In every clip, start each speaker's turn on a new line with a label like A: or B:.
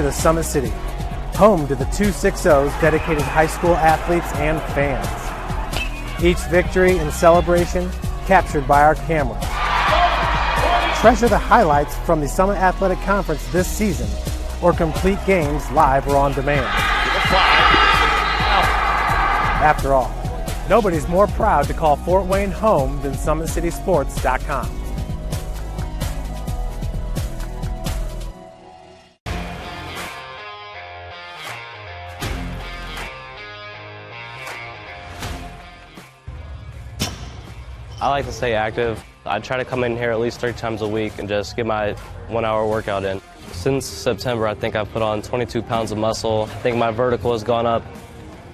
A: to the Summit City, home to the 260's dedicated high school athletes and fans. Each victory and celebration captured by our cameras. Treasure the highlights from the Summit Athletic Conference this season, or complete games live or on demand. After all, nobody's more proud to call Fort Wayne home than SummitCitySports.com.
B: I like to stay active. I try to come in here at least 3 times a week and just get my 1-hour workout in. Since September, I think I've put on 22 pounds of muscle. I think my vertical has gone up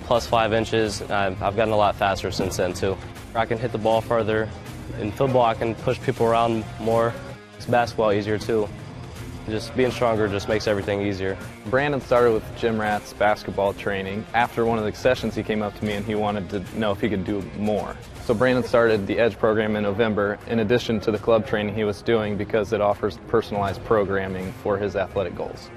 B: plus 5 inches. I've gotten a lot faster since then too. I can hit the ball further. In football, I can push people around more. It's basketball easier too. Just being stronger just makes everything easier.
C: Brandon started with gym rats basketball training. After one of the sessions, he came up to me and he wanted to know if he could do more. So Brandon started the EDGE program in November in addition to the club training he was doing because it offers personalized programming for his athletic goals.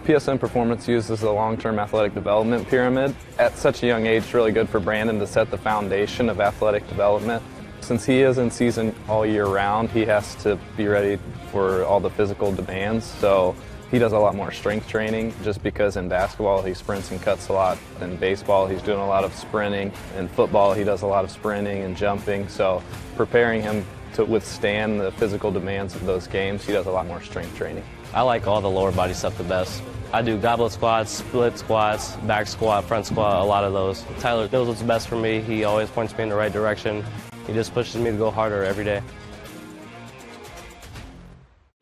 C: PSN Performance uses a long-term athletic development pyramid. At such a young age, it's really good for Brandon to set the foundation of athletic development. Since he is in season all year round, he has to be ready for all the physical demands. So he does a lot more strength training just because in basketball he sprints and cuts a lot. In baseball he's doing a lot of sprinting. In football he does a lot of sprinting and jumping. So preparing him to withstand the physical demands of those games, he does a lot more strength training.
B: I like all the lower body stuff the best. I do goblet squats, split squats, back squat, front squat, a lot of those. Tyler knows what's best for me. He always points me in the right direction. He just pushes me to go harder every day.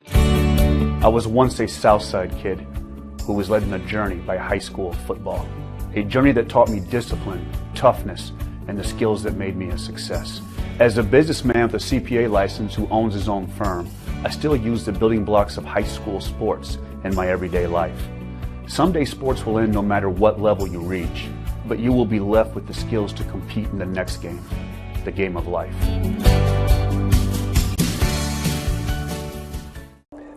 D: I was once a Southside kid who was led on a journey by high school football. A journey that taught me discipline, toughness, and the skills that made me a success. As a businessman with a CPA license who owns his own firm, I still use the building blocks of high school sports in my everyday life. Someday sports will end no matter what level you reach, but you will be left with the skills to compete in the next game, the game of life.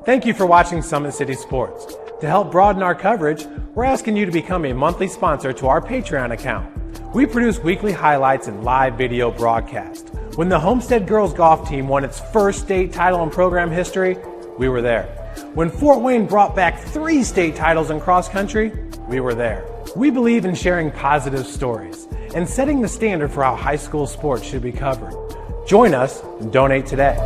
A: Thank you for watching Summit City Sports. To help broaden our coverage, we're asking you to become a monthly sponsor to our Patreon account. We produce weekly highlights and live video broadcasts. When the Homestead Girls Golf Team won its first state title in program history, we were there. When Fort Wayne brought back 3 state titles in cross country, we were there. We believe in sharing positive stories and setting the standard for how high school sports should be covered. Join us and donate today.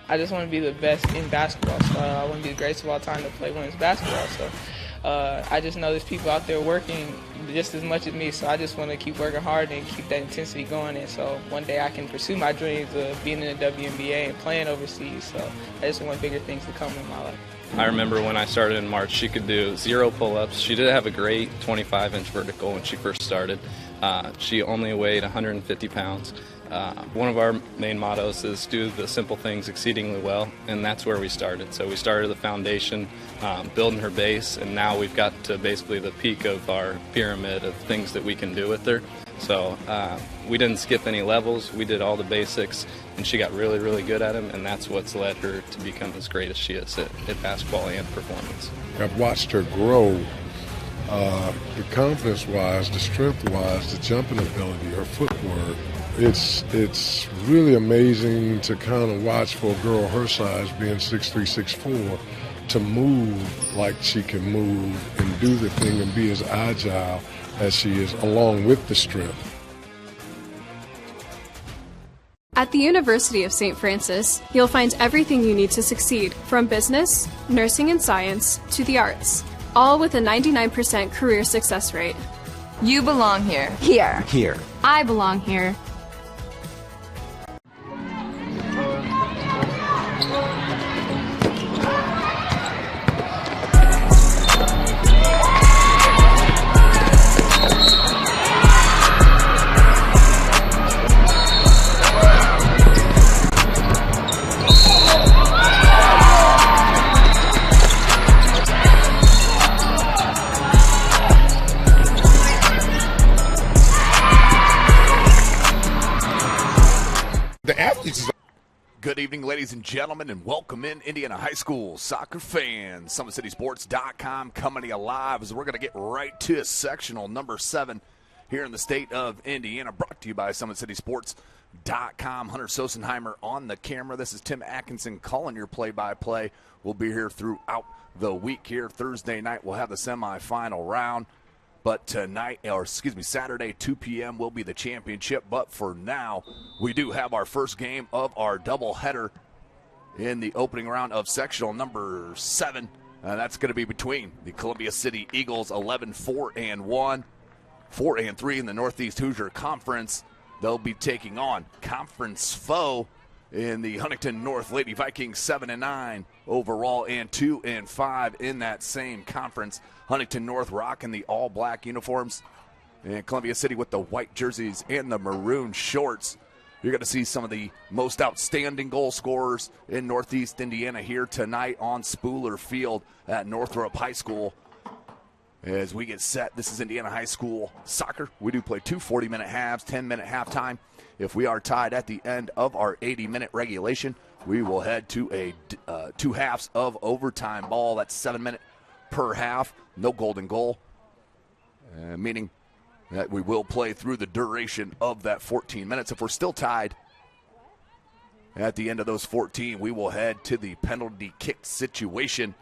E: I just want to be the best in basketball. So I want to be the greatest of all time to play women's basketball. So I just know there's people out there working just as much as me. So I just want to keep working hard and keep that intensity going. And so one day I can pursue my dreams of being in the WNBA and playing overseas. So I just want bigger things to come in my life.
C: I remember when I started in March, she could do 0 pull-ups. She did have a great 25-inch vertical when she first started. She only weighed 150 pounds. One of our main mottos is do the simple things exceedingly well, and that's where we started. So we started the foundation, building her base, and now we've got to basically the peak of our pyramid of things that we can do with her. So we didn't skip any levels. We did all the basics, and she got really, really good at them, and that's what's led her to become as great as she is at basketball and performance.
F: I've watched her grow, the confidence-wise, the strength-wise, the jumping ability, her footwork. It's really amazing to kind of watch for a girl her size, being 6'3", 6'4", to move like she can move and do the thing and be as agile as she is, along with the strength.
G: At the University of St. Francis, you'll find everything you need to succeed, from business, nursing and science, to the arts, all with a 99% career success rate.
H: You belong here.
I: Here.
F: Here.
G: I belong here.
I: Good evening, ladies and gentlemen, and welcome in Indiana High School soccer fans. SummitCitySports.com coming to you live as we're going to get right to sectional number 7 here in the state of Indiana, brought to you by SummitCitySports.com. Hunter Sosenheimer on the camera. This is Tim Atkinson calling your play-by-play. We'll be here throughout the week here. Thursday night we'll have the semifinal round. But Saturday, 2 p.m. will be the championship. But for now, we do have our first game of our doubleheader in the opening round of sectional number 7. That's going to be between the Columbia City Eagles, 11-4-1, 4-3 in the Northeast Hoosier Conference. They'll be taking on conference foe in the Huntington North Lady Vikings, 7-9 overall and 2-5 in that same conference. Huntington North rocking the all-black uniforms, and Columbia City with the white jerseys and the maroon shorts. You're going to see some of the most outstanding goal scorers in Northeast Indiana here tonight on Spooler Field at Northrop High School. As we get set, this is Indiana High School soccer. We do play 2 40-minute halves, 10-minute halftime. If we are tied at the end of our 80-minute regulation, we will head to 2 halves of overtime ball. That's 7 minutes per half, no golden goal, meaning that we will play through the duration of that 14 minutes. If we're still tied at the end of those 14, we will head to the penalty kick situation,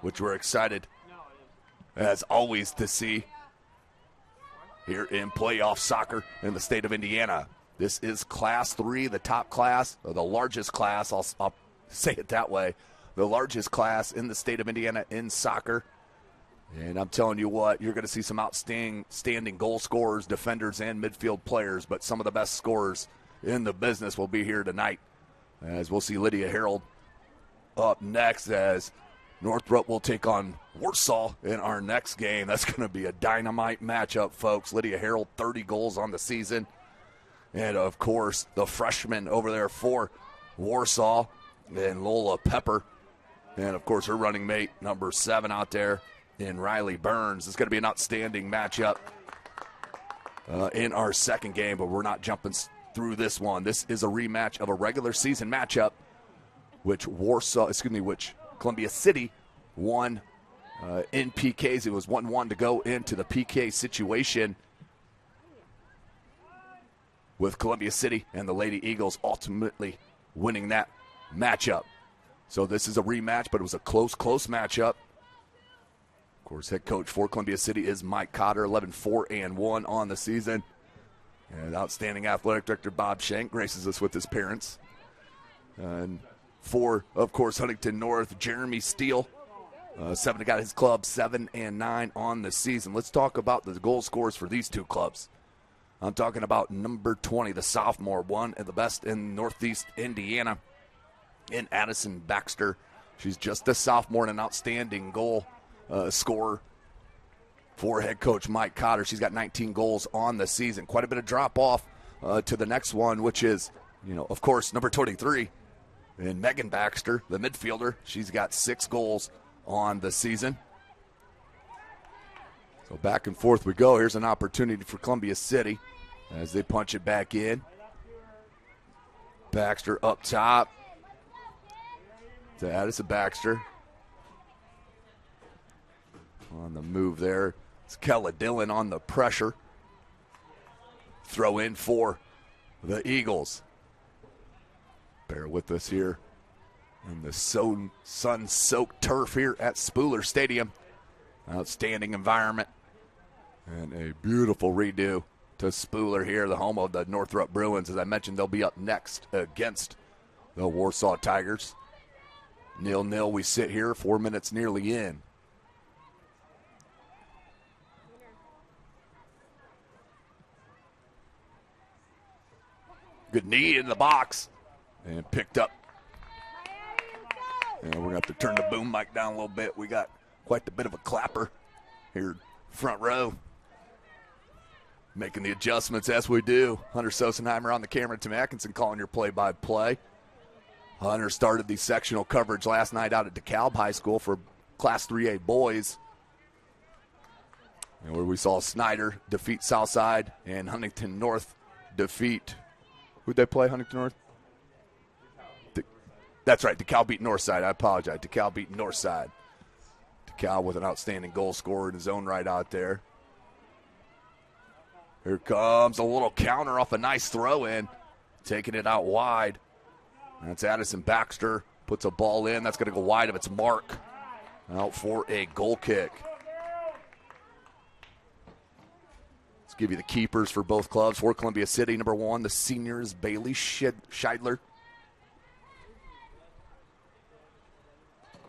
I: which we're excited, as always, to see here in playoff soccer in the state of Indiana. This is Class 3, the top class, or the largest class, I'll say it that way, the largest class in the state of Indiana in soccer. And I'm telling you what, you're going to see some outstanding goal scorers, defenders, and midfield players, but some of the best scorers in the business will be here tonight. As we'll see Lydia Harold up next, as Northrop will take on Warsaw in our next game. That's going to be a dynamite matchup, folks. Lydia Harold, 30 goals on the season. And, of course, the freshman over there for Warsaw, and Lola Pepper. And, of course, her running mate, number 7 out there in Riley Burns. It's going to be an outstanding matchup in our second game, but we're not jumping through this one. This is a rematch of a regular season matchup, which Columbia City won in PKs. It was 1-1 to go into the PK situation, with Columbia City and the Lady Eagles ultimately winning that matchup. So this is a rematch, but it was a close matchup. Of course, head coach for Columbia City is Mike Cotter, 11-4-1 on the season. And outstanding athletic director Bob Shank graces us with his parents. And for, of course, Huntington North, Jeremy Steele, got his club 7-9 on the season. Let's talk about the goal scorers for these two clubs. I'm talking about number 20, the sophomore, one of the best in Northeast Indiana, in Addison Baxter. She's just a sophomore and an outstanding goal scorer for head coach Mike Cotter. She's got 19 goals on the season. Quite a bit of drop off to the next one, which is, of course, number 23, and Megan Baxter, the midfielder. She's got 6 goals on the season. So back and forth we go. Here's an opportunity for Columbia City as they punch it back in. Baxter up top. To Addison Baxter. On the move there. It's Kella Dillon on the pressure. Throw in for the Eagles. Bear with us here in the sun-soaked turf here at Spooler Stadium. Outstanding environment. And a beautiful redo to Spooler here, the home of the Northrop Bruins. As I mentioned, they'll be up next against the Warsaw Tigers. 0-0 we sit here, 4 minutes nearly in. Good knee in the box. And picked up. And we're going to have to turn the boom mic down a little bit. We got quite a bit of a clapper here front row. Making the adjustments as we do. Hunter Sosenheimer on the camera. Tim Atkinson calling your play-by-play. Hunter started the sectional coverage last night out at DeKalb High School for Class 3A boys, and where we saw Snyder defeat Southside and Huntington North defeat. Who'd they play, Huntington North? That's right, DeKalb beat Northside. I apologize. DeKalb beat Northside. DeKalb with an outstanding goal scorer in his own right out there. Here comes a little counter off a nice throw in. Taking it out wide. That's Addison Baxter. Puts a ball in. That's going to go wide of its mark. Out for a goal kick. Let's give you the keepers for both clubs. For Columbia City, number 1, the senior is Bailey Scheidler.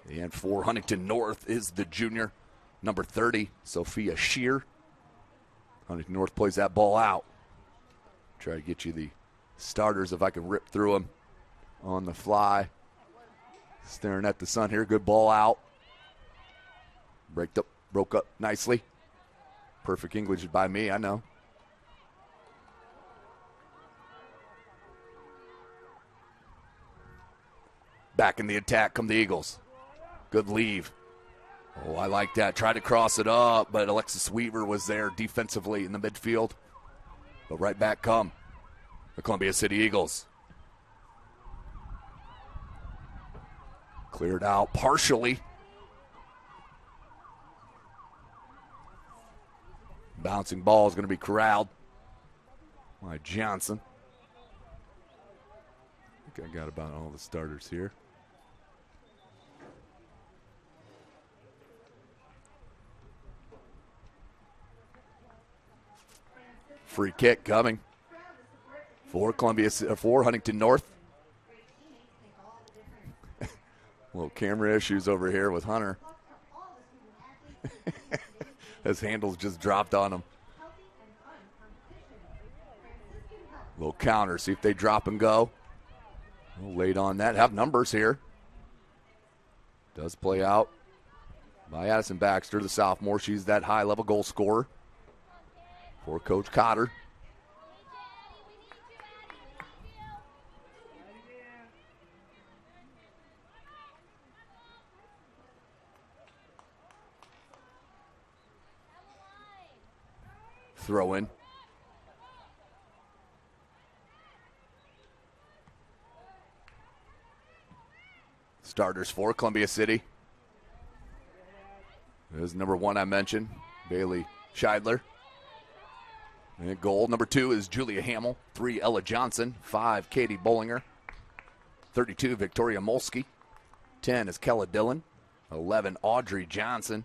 I: And for Huntington North is the junior, number 30, Sophia Shear. Huntington North plays that ball out. Try to get you the starters if I can rip through them on the fly. Staring at the sun here. Good ball out. Broke up nicely. Perfect English by me, I know. Back in the attack come the Eagles. Good leave. Oh, I like that. Tried to cross it up, but Alexis Weaver was there defensively in the midfield. But right back come the Columbia City Eagles. Cleared out partially. Bouncing ball is going to be corralled by Johnson. I think I got about all the starters here. Free kick coming for Huntington North. Little camera issues over here with Hunter. His handles just dropped on him. Little counter, see if they drop and go. A little late on that. Have numbers here. Does play out by Addison Baxter, the sophomore. She's that high-level goal scorer for Coach Cotter. Throw in. Starters for Columbia City. There's number 1 I mentioned, Bailey Scheidler. And goal number 2 is Julia Hamill. 3, Ella Johnson. 5, Katie Bollinger. 32, Victoria Molsky. 10 is Kella Dillon. 11, Audrey Johnson.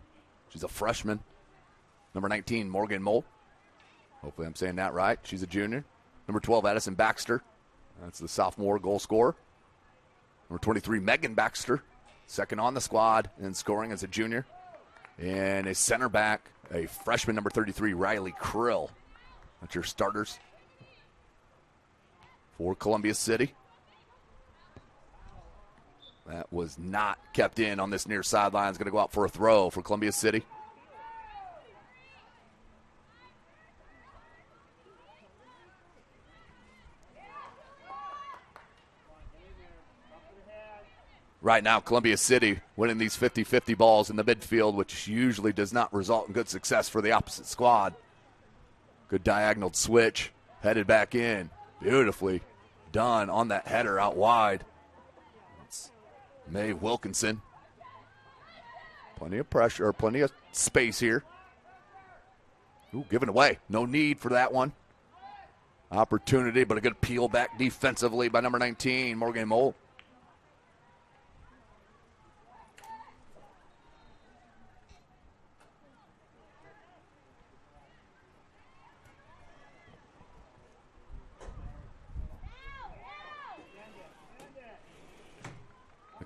I: She's a freshman. Number 19, Morgan Mole. Hopefully I'm saying that right. She's a junior. Number 12, Addison Baxter. That's the sophomore goal scorer. Number 23, Megan Baxter. Second on the squad and scoring as a junior. And a center back, a freshman, number 33, Riley Krill. That's your starters for Columbia City. That was not kept in on this near sideline. It's going to go out for a throw for Columbia City. Right now, Columbia City winning these 50-50 balls in the midfield, which usually does not result in good success for the opposite squad. Good diagonal switch, headed back in. Beautifully done on that header out wide. It's Mae Wilkinson. Plenty of pressure, or plenty of space here. Ooh, given away. No need for that one. Opportunity, but a good peel back defensively by number 19, Morgan Mole.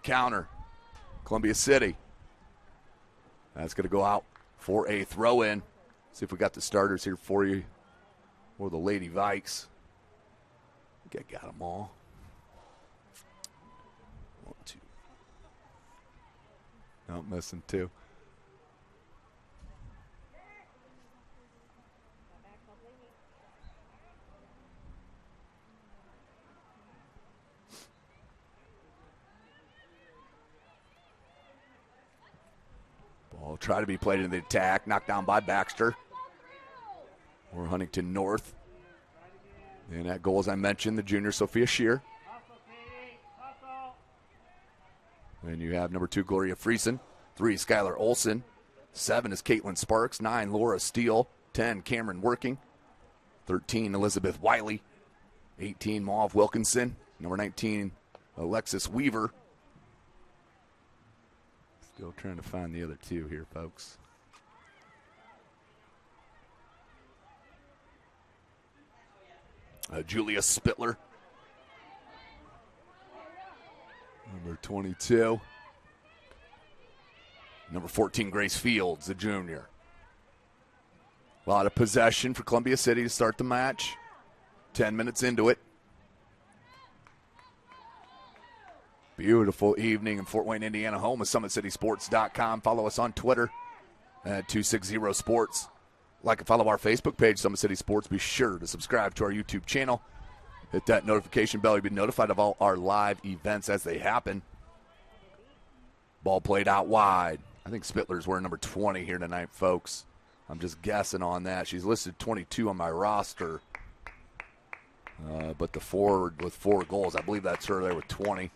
I: Counter, Columbia City. That's going to go out for a throw-in. See if we got the starters here for you, or the Lady Vikes. I think I got them all. 1, 2. Not missing 2. Ball try to be played in the attack. Knocked down by Baxter. Or Huntington North. And that goal, as I mentioned, the junior Sophia Shear. And you have number 2, Gloria Friesen. 3, Skylar Olson. 7 is Caitlin Sparks. 9, Laura Steele. 10, Cameron Working. 13, Elizabeth Wiley. 18, Mauve Wilkinson. Number 19, Alexis Weaver. Still trying to find the other 2 here, folks. Julia Spittler. Number 22. Number 14, Grace Fields, the junior. A lot of possession for Columbia City to start the match. 10 minutes into it. Beautiful evening in Fort Wayne, Indiana, home of SummitCitySports.com. Follow us on Twitter at 260sports. Like and follow our Facebook page, Summit City Sports. Be sure to subscribe to our YouTube channel. Hit that notification bell. You'll be notified of all our live events as they happen. Ball played out wide. I think Spittler's wearing number 20 here tonight, folks. I'm just guessing on that. She's listed 22 on my roster. But the forward with 4 goals, I believe that's her there with 20.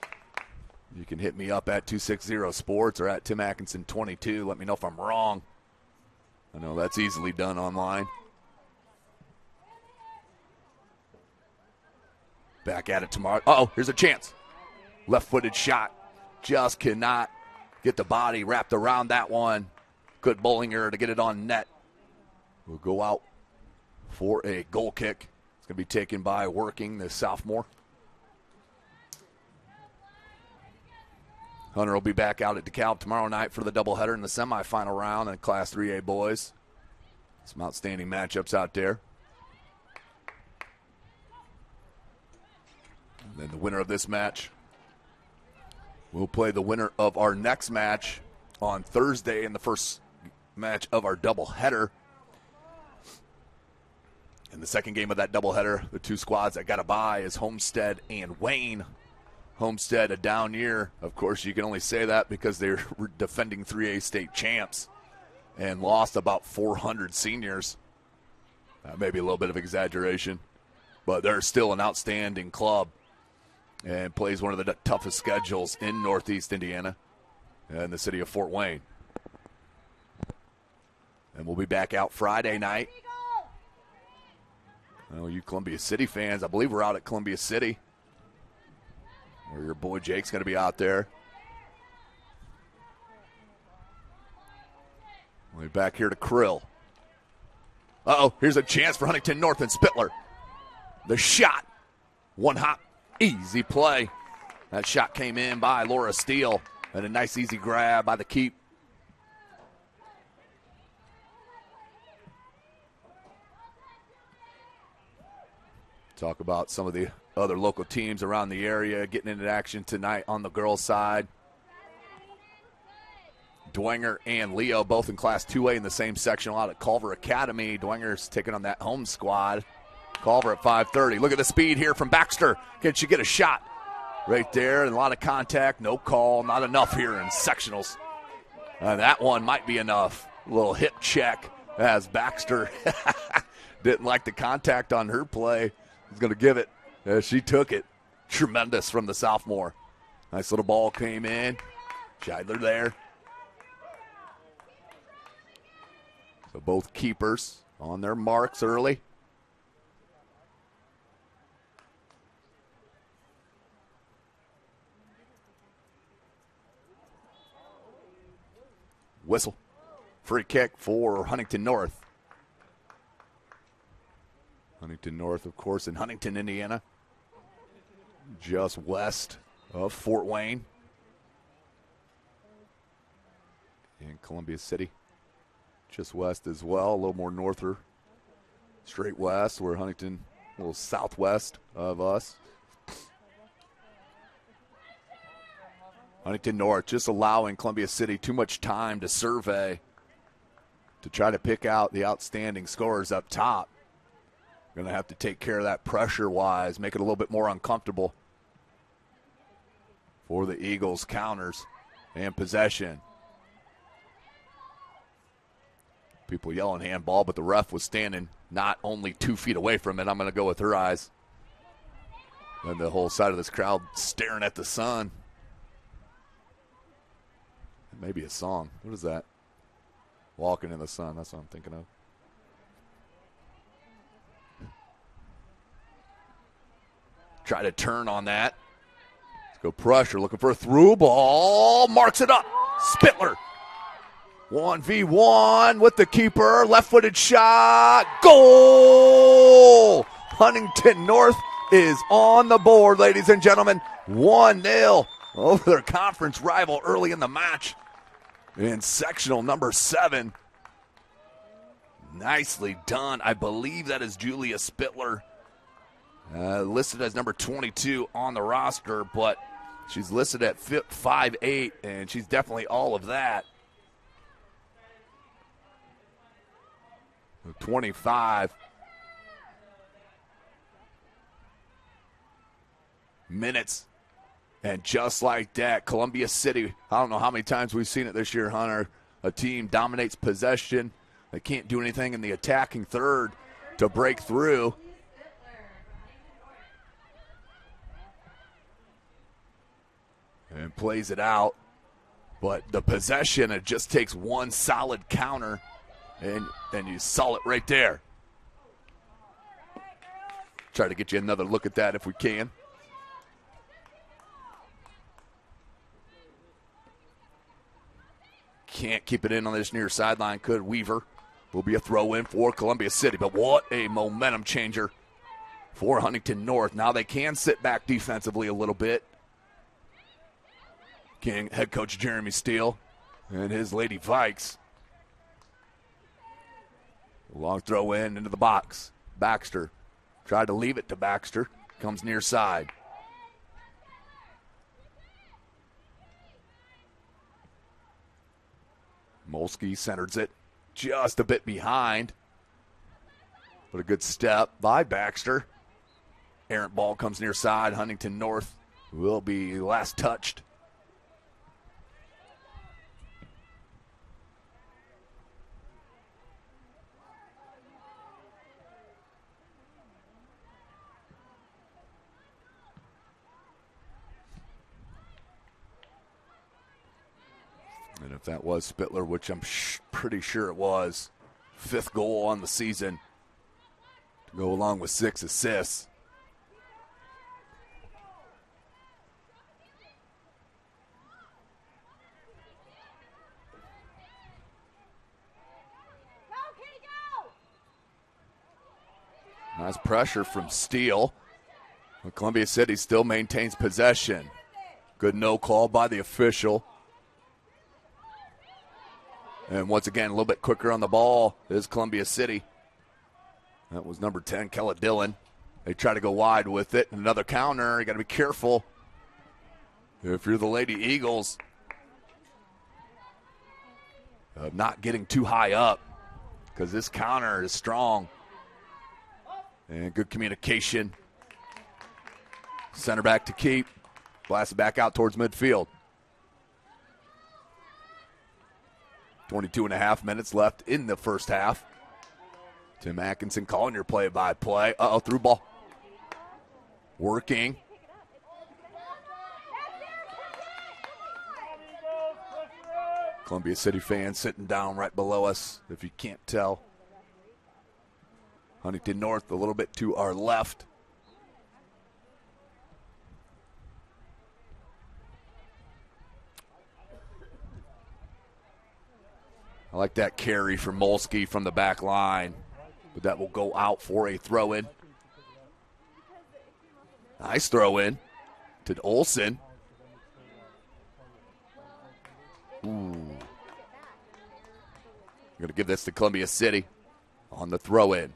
I: You can hit me up at 260 Sports or at Tim Atkinson 22. Let me know if I'm wrong. I know that's easily done online. Back at it tomorrow. Uh-oh, here's a chance. Left-footed shot. Just cannot get the body wrapped around that one. Good Bollinger to get it on net. We'll go out for a goal kick. It's going to be taken by Working, the sophomore. Hunter will be back out at DeKalb tomorrow night for the doubleheader in the semifinal round in Class 3A boys. Some outstanding matchups out there. And then the winner of this match will play the winner of our next match on Thursday in the first match of our doubleheader. In the second game of that doubleheader, the 2 squads that got a bye is Homestead and Wayne. Homestead, a down year. Of course, you can only say that because they're defending 3A state champs and lost about 400 seniors. That may be a little bit of exaggeration, but they're still an outstanding club and plays one of the toughest schedules in Northeast Indiana and the city of Fort Wayne. And we'll be back out Friday night. Well, you Columbia City fans, I believe we're out at Columbia City, where your boy Jake's going to be out there. We'll be back here to Krill. Uh-oh, here's a chance for Huntington North and Spittler. The shot. One hop, easy play. That shot came in by Laura Steele, and a nice easy grab by the keep. Talk about some of the other local teams around the area getting into action tonight on the girls' side. Dwenger and Leo both in Class 2A in the same section out at Culver Academy. Dwenger's taking on that home squad. Culver at 5:30. Look at the speed here from Baxter. Can she get a shot? Right there, and a lot of contact. No call. Not enough here in sectionals. That one might be enough. A little hip check as Baxter didn't like the contact on her play. He's going to give it. She took it. Tremendous from the sophomore. Nice little ball came in. Scheidler there. So both keepers on their marks early. Whistle. Free kick for Huntington North. Huntington North, of course, in Huntington, Indiana. Just west of Fort Wayne. And Columbia City. Just west as well, a little more norther. Straight west, where Huntington, a little southwest of us. Huntington North just allowing Columbia City too much time to survey to try to pick out the outstanding scorers up top. Going to have to take care of that pressure-wise, make it a little bit more uncomfortable for the Eagles' counters and possession. People yelling handball, but the ref was standing not only 2 feet away from it. I'm going to go with her eyes. And the whole side of this crowd staring at the sun. Maybe a song. What is that? Walking in the Sun. That's what I'm thinking of. Try to turn on that. Let's go pressure. Looking for a through ball. Marks it up. Spittler. 1v1 with the keeper. Left-footed shot. Goal! Huntington North is on the board, ladies and gentlemen. 1-0 over their conference rival early in the match. In sectional number 7. Nicely done. I believe that is Julia Spittler. Listed as number 22 on the roster, but she's listed at 5'8", and she's definitely all of that. 25 minutes. And just like that, Columbia City, I don't know how many times we've seen it this year, Hunter. A team dominates possession. They can't do anything in the attacking third to break through. And plays it out. But the possession, it just takes one solid counter, and you saw it right there. Try to get you another look at that if we can. Can't keep it in on this near sideline. Could Weaver. Will be a throw in for Columbia City. But what a momentum changer for Huntington North. Now they can sit back defensively a little bit. Head coach Jeremy Steele and his Lady Vikes. Long throw into the box. Baxter tried to leave it to Baxter. Comes near side. Molsky centers it just a bit behind. But a good step by Baxter. Errant ball comes near side. Huntington North will be last touched. And if that was Spittler, which I'm pretty sure it was, 5th goal on the season to go along with 6 assists. Nice pressure from Steele. But Columbia City still maintains possession. Good no call by the official. And once again, a little bit quicker on the ball is Columbia City. That was number 10, Kella Dillon. They try to go wide with it. Another counter. You got to be careful if you're the Lady Eagles of not getting too high up, because this counter is strong. And good communication. Center back to keep. Blast it back out towards midfield. 22 and a half minutes left in the first half. Tim Atkinson calling your play-by-play. Through ball. Working. Columbia City fans sitting down right below us, if you can't tell. Huntington North a little bit to our left. I like that carry from Molsky from the back line, but that will go out for a throw-in. Nice throw-in to Olsen. Ooh. Going to give this to Columbia City on the throw-in.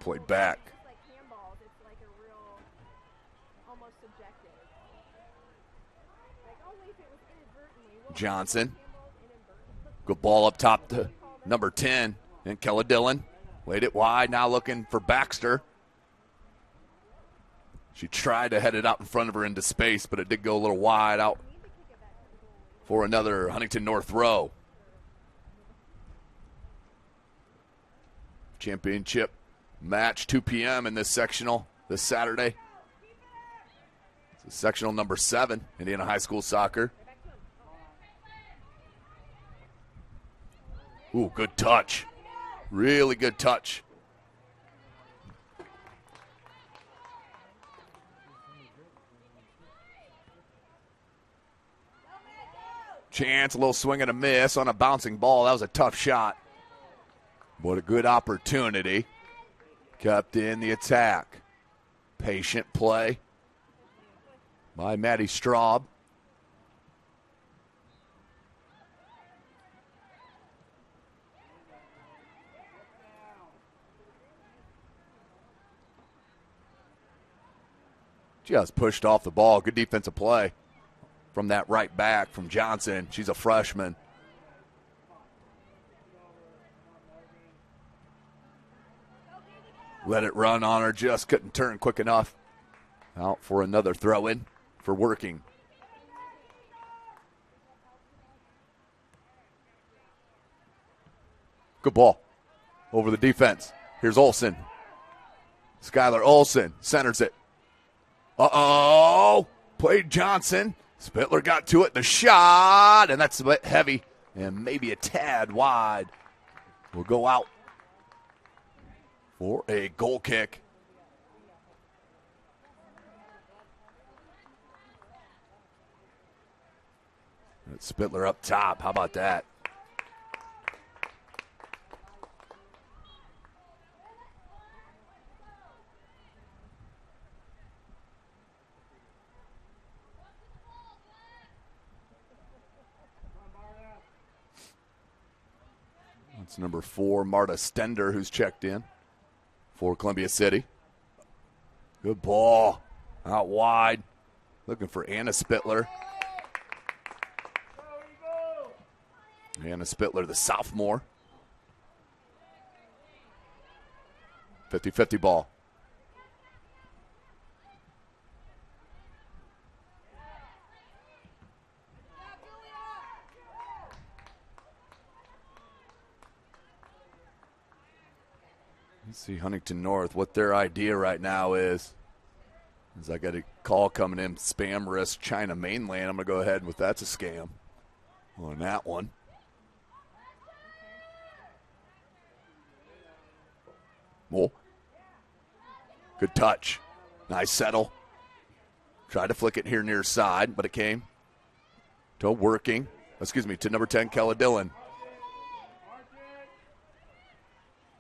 I: Played back. Johnson. Good ball up top to number 10. And Kella Dillon. Laid it wide. Now looking for Baxter. She tried to head it out in front of her into space, but it did go a little wide out for another Huntington North throw. Championship match, 2 p.m. in this sectional. this Saturday. It's sectional number 7, Indiana High School Soccer. Ooh, good touch. Really good touch. Chance, a little swing and a miss on a bouncing ball. That was a tough shot. What a good opportunity. Kept in the attack. Patient play by Maddie Straub. Just pushed off the ball. Good defensive play from that right back from Johnson. She's a freshman. Let it run on her. Just couldn't turn quick enough. Out for another throw-in for Working. Good ball over the defense. Here's Olsen. Skylar Olsen centers it. Uh-oh. Played Johnson. Spittler got to it. The shot, and that's a bit heavy and maybe a tad wide. Will go out for a goal kick. That's Spittler up top. How about that? That's number 4, Marta Stender, who's checked in for Columbia City. Good ball. Out wide. Looking for Anna Spittler. Anna Spittler, the sophomore. 50-50 ball. Let's see Huntington North, what their idea right now is. As I got a call coming in, spam risk China Mainland. I'm going to go ahead with that's a scam on that one. Oh. Good touch. Nice settle. Tried to flick it here near side, but it came to Working. To number 10, Kella Dillon.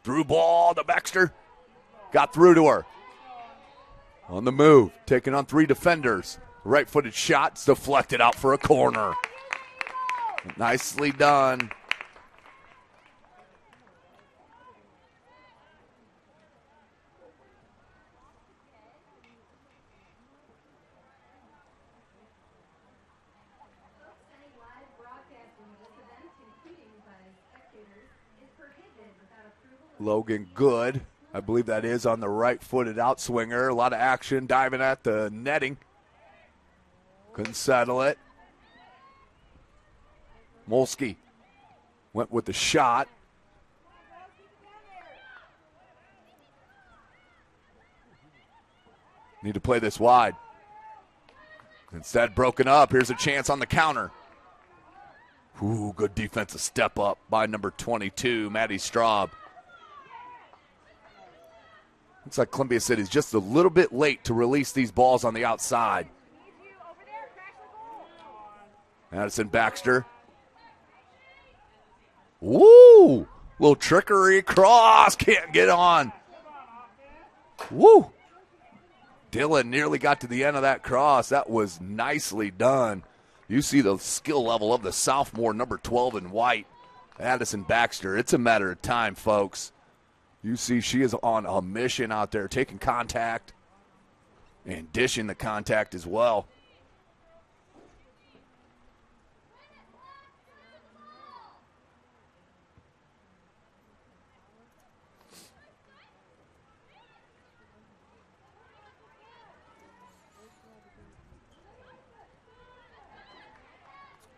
I: Through ball to Baxter. Got through to her. On the move. Taking on 3 defenders. Right-footed shot. It's deflected out for a corner. Nicely done. Logan Good, I believe that is on the right-footed outswinger. A lot of action, diving at the netting. Couldn't settle it. Molsky went with the shot. Need to play this wide. Instead, broken up. Here's a chance on the counter. Ooh, good defensive step up by number 22, Maddie Straub. Looks like Columbia City's just a little bit late to release these balls on the outside. Madison Baxter. Woo! Little trickery cross. Can't get on. Woo! Dillon nearly got to the end of that cross. That was nicely done. You see the skill level of the sophomore, number 12 in white, Addison Baxter. It's a matter of time, folks. You see she is on a mission out there, taking contact and dishing the contact as well.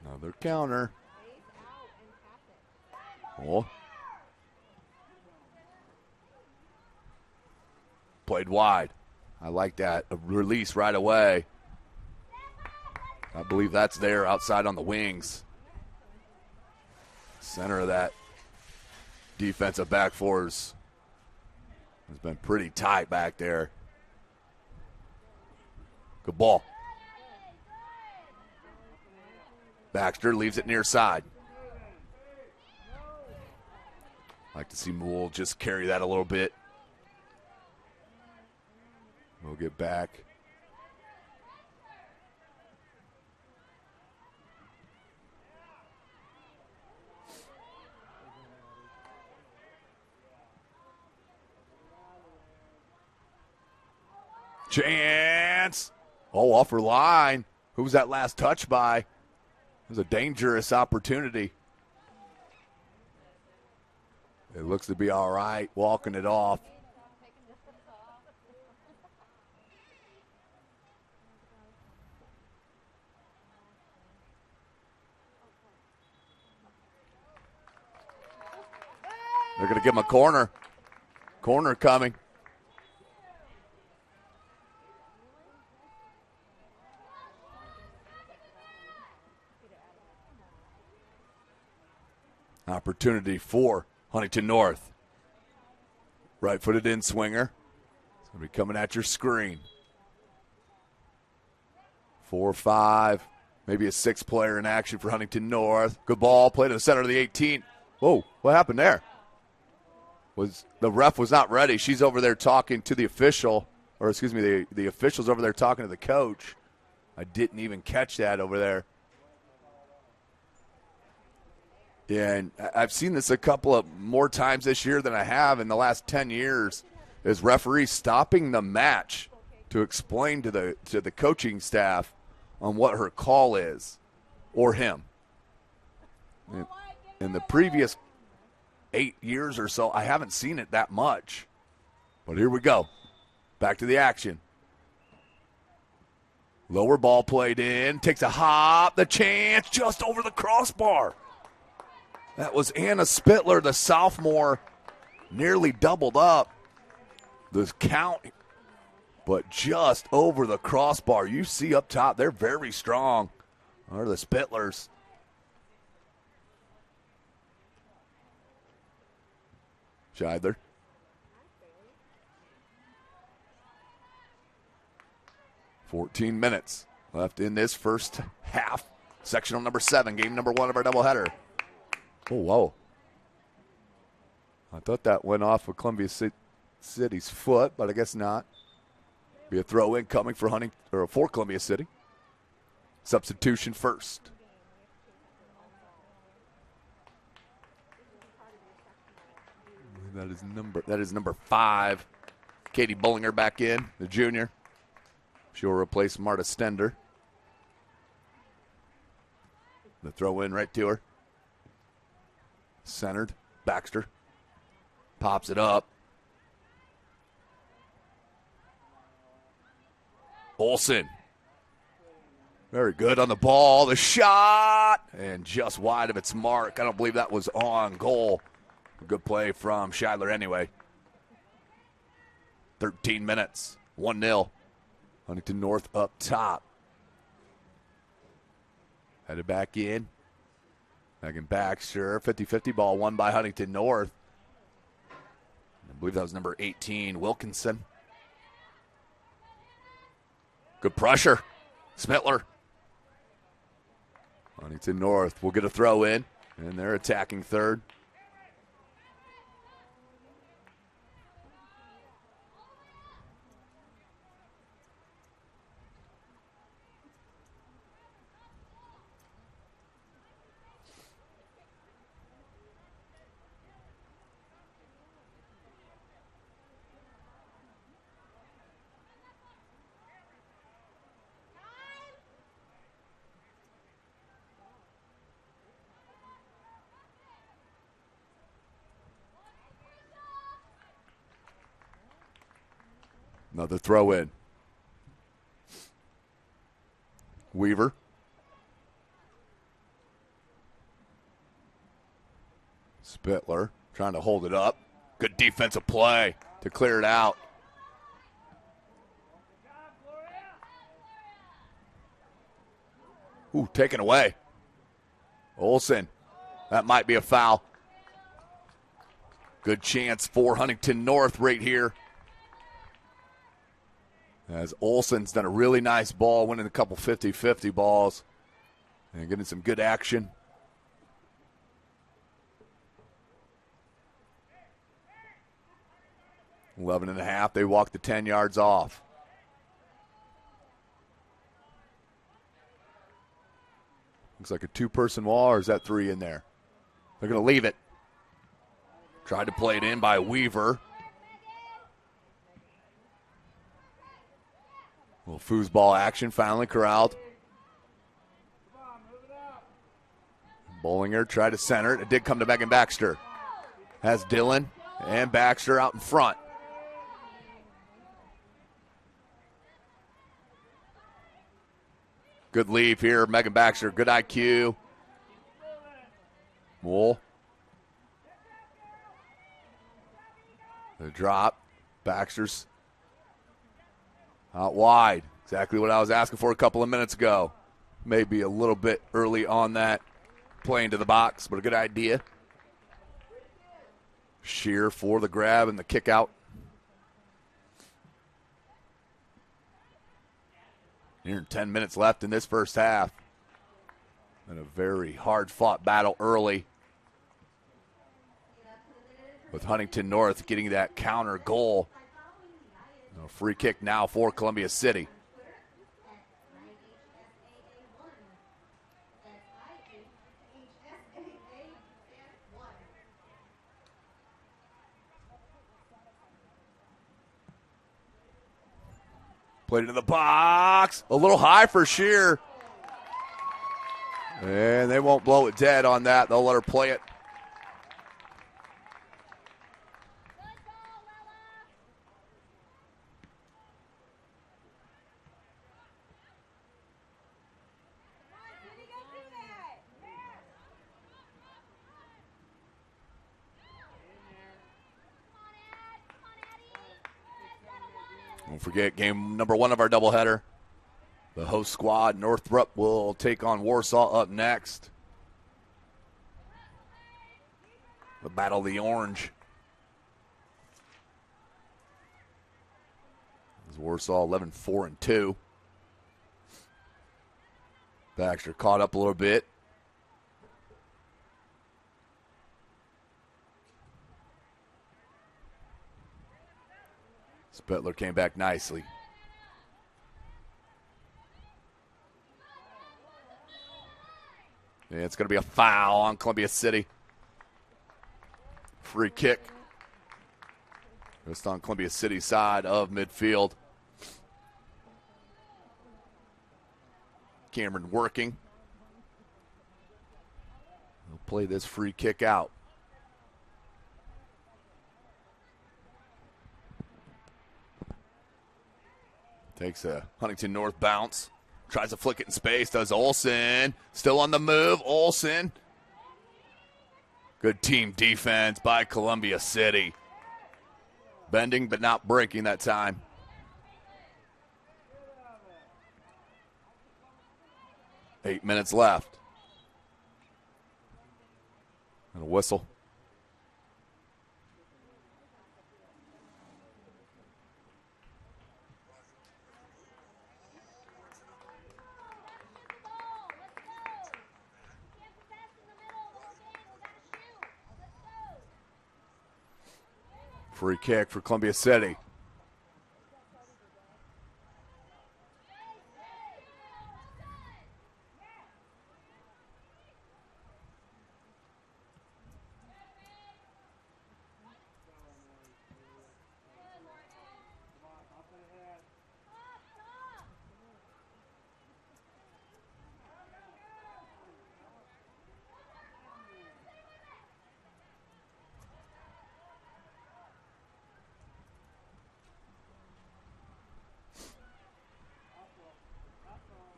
I: Another counter. Oh. Played wide. I like that. A release right away. I believe that's there outside on the wings. Center of that defensive back fours has been pretty tight back there. Good ball. Baxter leaves it near side. Like to see Moole just carry that a little bit. We'll get back. Chance. Oh, off her line. Who was that last touch by? It was a dangerous opportunity. It looks to be all right, walking it off. They're going to give him a corner. Corner coming. Opportunity for Huntington North. Right-footed in swinger. It's going to be coming at your screen. 4 or 5, maybe a 6 player in action for Huntington North. Good ball, played to the center of the 18. Whoa, what happened there? The ref was not ready. She's over there talking to the official, or excuse me, the official's over there talking to the coach. I didn't even catch that over there. And I've seen this a couple of more times this year than I have in the last 10 years, is referees stopping the match to explain to the coaching staff on what her call is, or him. In the previous 8 years or so, I haven't seen it that much. But here we go. Back to the action. Lower ball played in. Takes a hop. The chance just over the crossbar. That was Anna Spittler, the sophomore, nearly doubled up the count, but just over the crossbar. You see up top, they're very strong, are the Spittlers. Scheidler. $14 minutes left in this first half. Sectional number 7, game number 1 of our doubleheader. Oh, whoa. I thought that went off of Columbia City's foot, but I guess not. Be a throw-in coming for for Columbia City. Substitution first. That is number 5. Katie Bullinger back in, the junior. She'll replace Marta Stender. The throw-in right to her. Centered. Baxter pops it up. Olsen. Very good on the ball. The shot. And just wide of its mark. I don't believe that was on goal. A good play from Scheidler anyway. 13 minutes. 1-0. Huntington North up top. Headed back in. Megan Baxter, 50-50 ball won by Huntington North. I believe that was number 18, Wilkinson. Good pressure. Smittler. Huntington North will get a throw in, and they're attacking third. Another throw in. Weaver. Spittler trying to hold it up. Good defensive play to clear it out. Ooh, taken away. Olsen. That might be a foul. Good chance for Huntington North right here. As Olsen's done a really nice ball, winning a couple 50-50 balls. And getting some good action. $11.5. They walk the 10 yards off. Looks like a two-person wall, or is that three in there? They're going to leave it. Tried to play it in by Weaver. A little foosball action, finally corralled. Bollinger tried to center it. It did come to Megan Baxter. Has Dillon and Baxter out in front. Good leave here, Megan Baxter. Good IQ. Moore. The drop. Baxter's out wide. Exactly what I was asking for a couple of minutes ago. Maybe a little bit early on that. Playing to the box, but a good idea. Shear for the grab and the kick out. Near 10 minutes left in this first half. And a very hard-fought battle early. With Huntington North getting that counter goal. A free kick now for Columbia City. Played into the box. A little high for Shear. And they won't blow it dead on that. They'll let her play it. Don't forget, game number one of our doubleheader. The host squad, Northrop, will take on Warsaw up next. The Battle of the Orange. This is Warsaw 11-4-2. Baxter caught up a little bit. Spitler came back nicely. Yeah, it's going to be a foul on Columbia City. Free kick. Just on Columbia City's side of midfield. Cameron working. He'll play this free kick out. Takes a Huntington North bounce. Tries to flick it in space. Does Olsen. Still on the move. Olsen. Good team defense by Columbia City. Bending but not breaking that time. Eight minutes left. And a whistle. Free kick for Columbia City.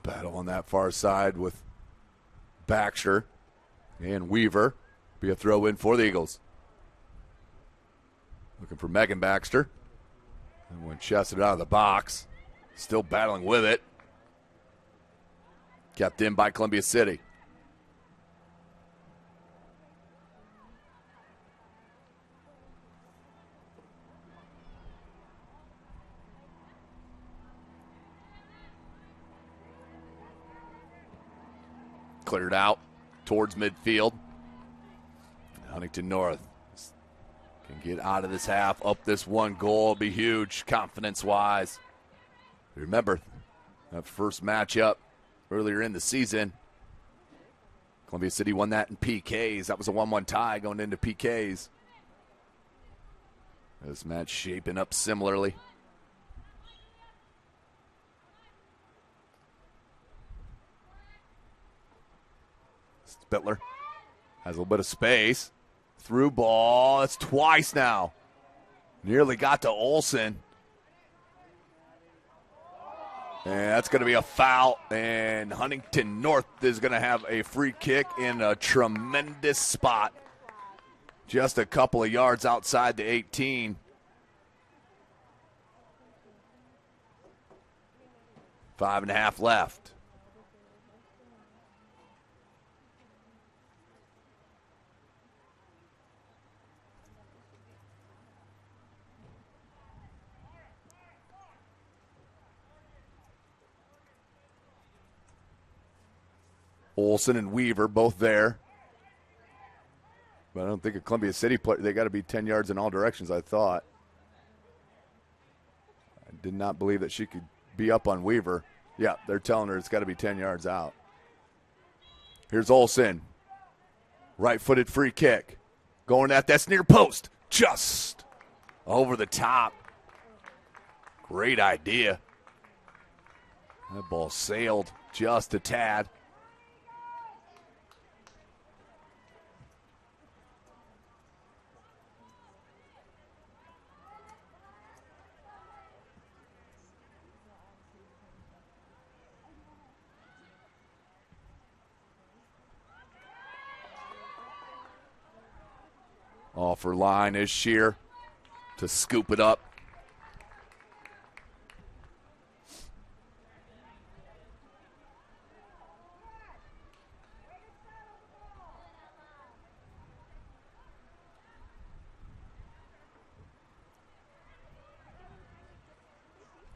I: Battle on that far side with Baxter and Weaver. Be a throw in for the Eagles. Looking for Megan Baxter. And when chested out of the box, still battling with it. Kept in by Columbia City. Cleared out towards midfield. Huntington North can get out of this half, up this one goal. It'll be huge confidence-wise. Remember, that first matchup earlier in the season, Columbia City won that in PKs. That was a 1-1 tie going into PKs. This match shaping up similarly. Spittler has a little bit of space. Through ball. That's twice now. Nearly got to Olsen. And that's going to be a foul. And Huntington North is going to have a free kick in a tremendous spot. Just a couple of yards outside the 18. 5.5 left. Olsen and Weaver both there. But I don't think a Columbia City player, they got to be 10 yards in all directions, I thought. I did not believe that she could be up on Weaver. Yeah, they're telling her it's got to be 10 yards out. Here's Olsen. Right-footed free kick. Going at that's near post. Just over the top. Great idea. That ball sailed just a tad. Off her line is Shear to scoop it up.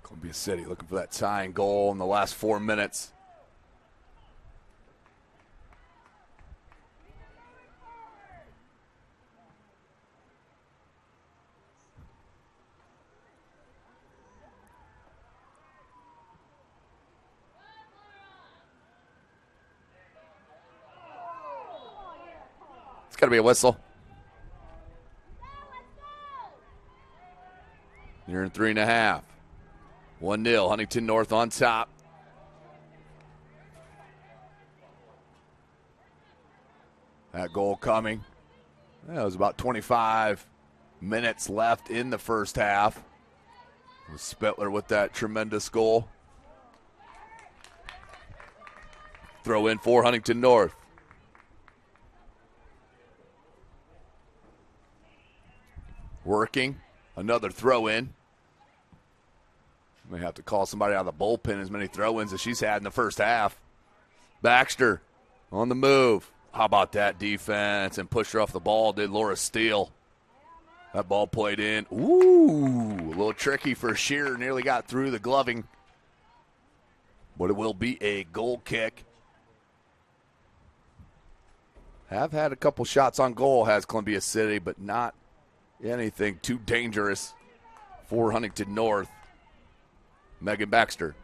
I: Columbia City looking for that tying goal in the last 4 minutes. It's got to be a whistle. You're in 3.5. 1-0, Huntington North on top. That goal coming. It was about 25 minutes left in the first half. Spittler with that tremendous goal. Throw in for Huntington North. Working. Another throw in. May have to call somebody out of the bullpen, as many throw-ins as she's had in the first half. Baxter on the move. How about that defense? And pushed her off the ball, did Laura Steele. That ball played in. Ooh, a little tricky for Shearer. Nearly got through the gloving. But it will be a goal kick. Have had a couple shots on goal, has Columbia City, but not anything too dangerous for Huntington North. Megan Baxter.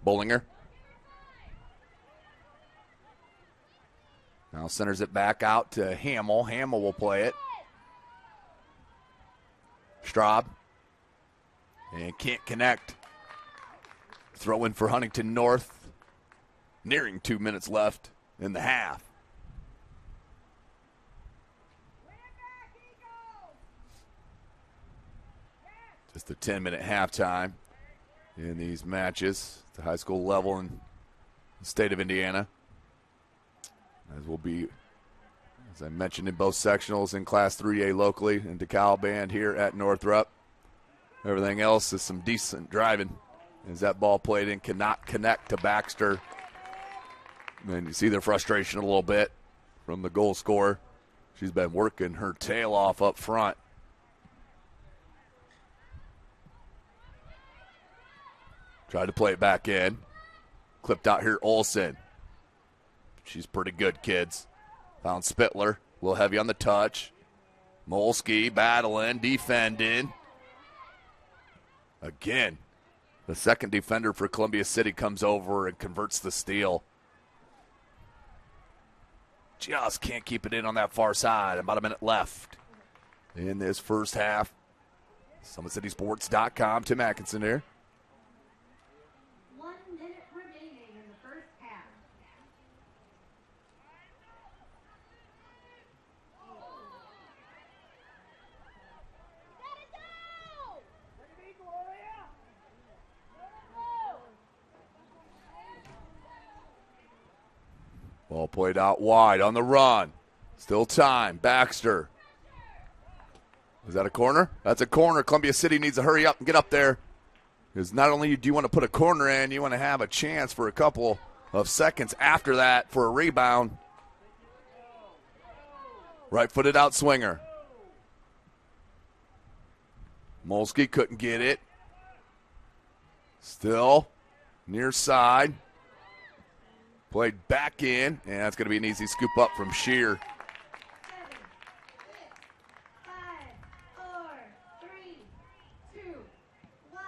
I: Bollinger. Now centers it back out to Hamill. Hamill will play it. Straub. And can't connect. Throw in for Huntington North. Nearing 2 minutes left in the half. Just a 10-minute halftime in these matches at the high school level in the state of Indiana. As will be, as I mentioned, in both sectionals in Class 3A locally in DeKalb and here at Northrop. Everything else is some decent driving. As that ball played in, cannot connect to Baxter. And you see the frustration a little bit from the goal scorer. She's been working her tail off up front. Tried to play it back in. Clipped out here, Olsen. She's pretty good, kids. Found Spittler. A little heavy on the touch. Molsky battling, defending. Again, the second defender for Columbia City comes over and converts the steal. Just can't keep it in on that far side. About a minute left in this first half. SummitCitySports.com. Tim Atkinson here.
J: 1 minute remaining in the first half.
I: Ball played out wide on the run. Still time. Baxter. Is that a corner? That's a corner. Columbia City needs to hurry up and get up there. Because not only do you want to put a corner in, you want to have a chance for a couple of seconds after that for a rebound. Right-footed out swinger. Molsky couldn't get it. Still near side. Played back in, and that's going to be an easy scoop up from Shear.
J: 7, 6, 5, 4, 3, 2, 1.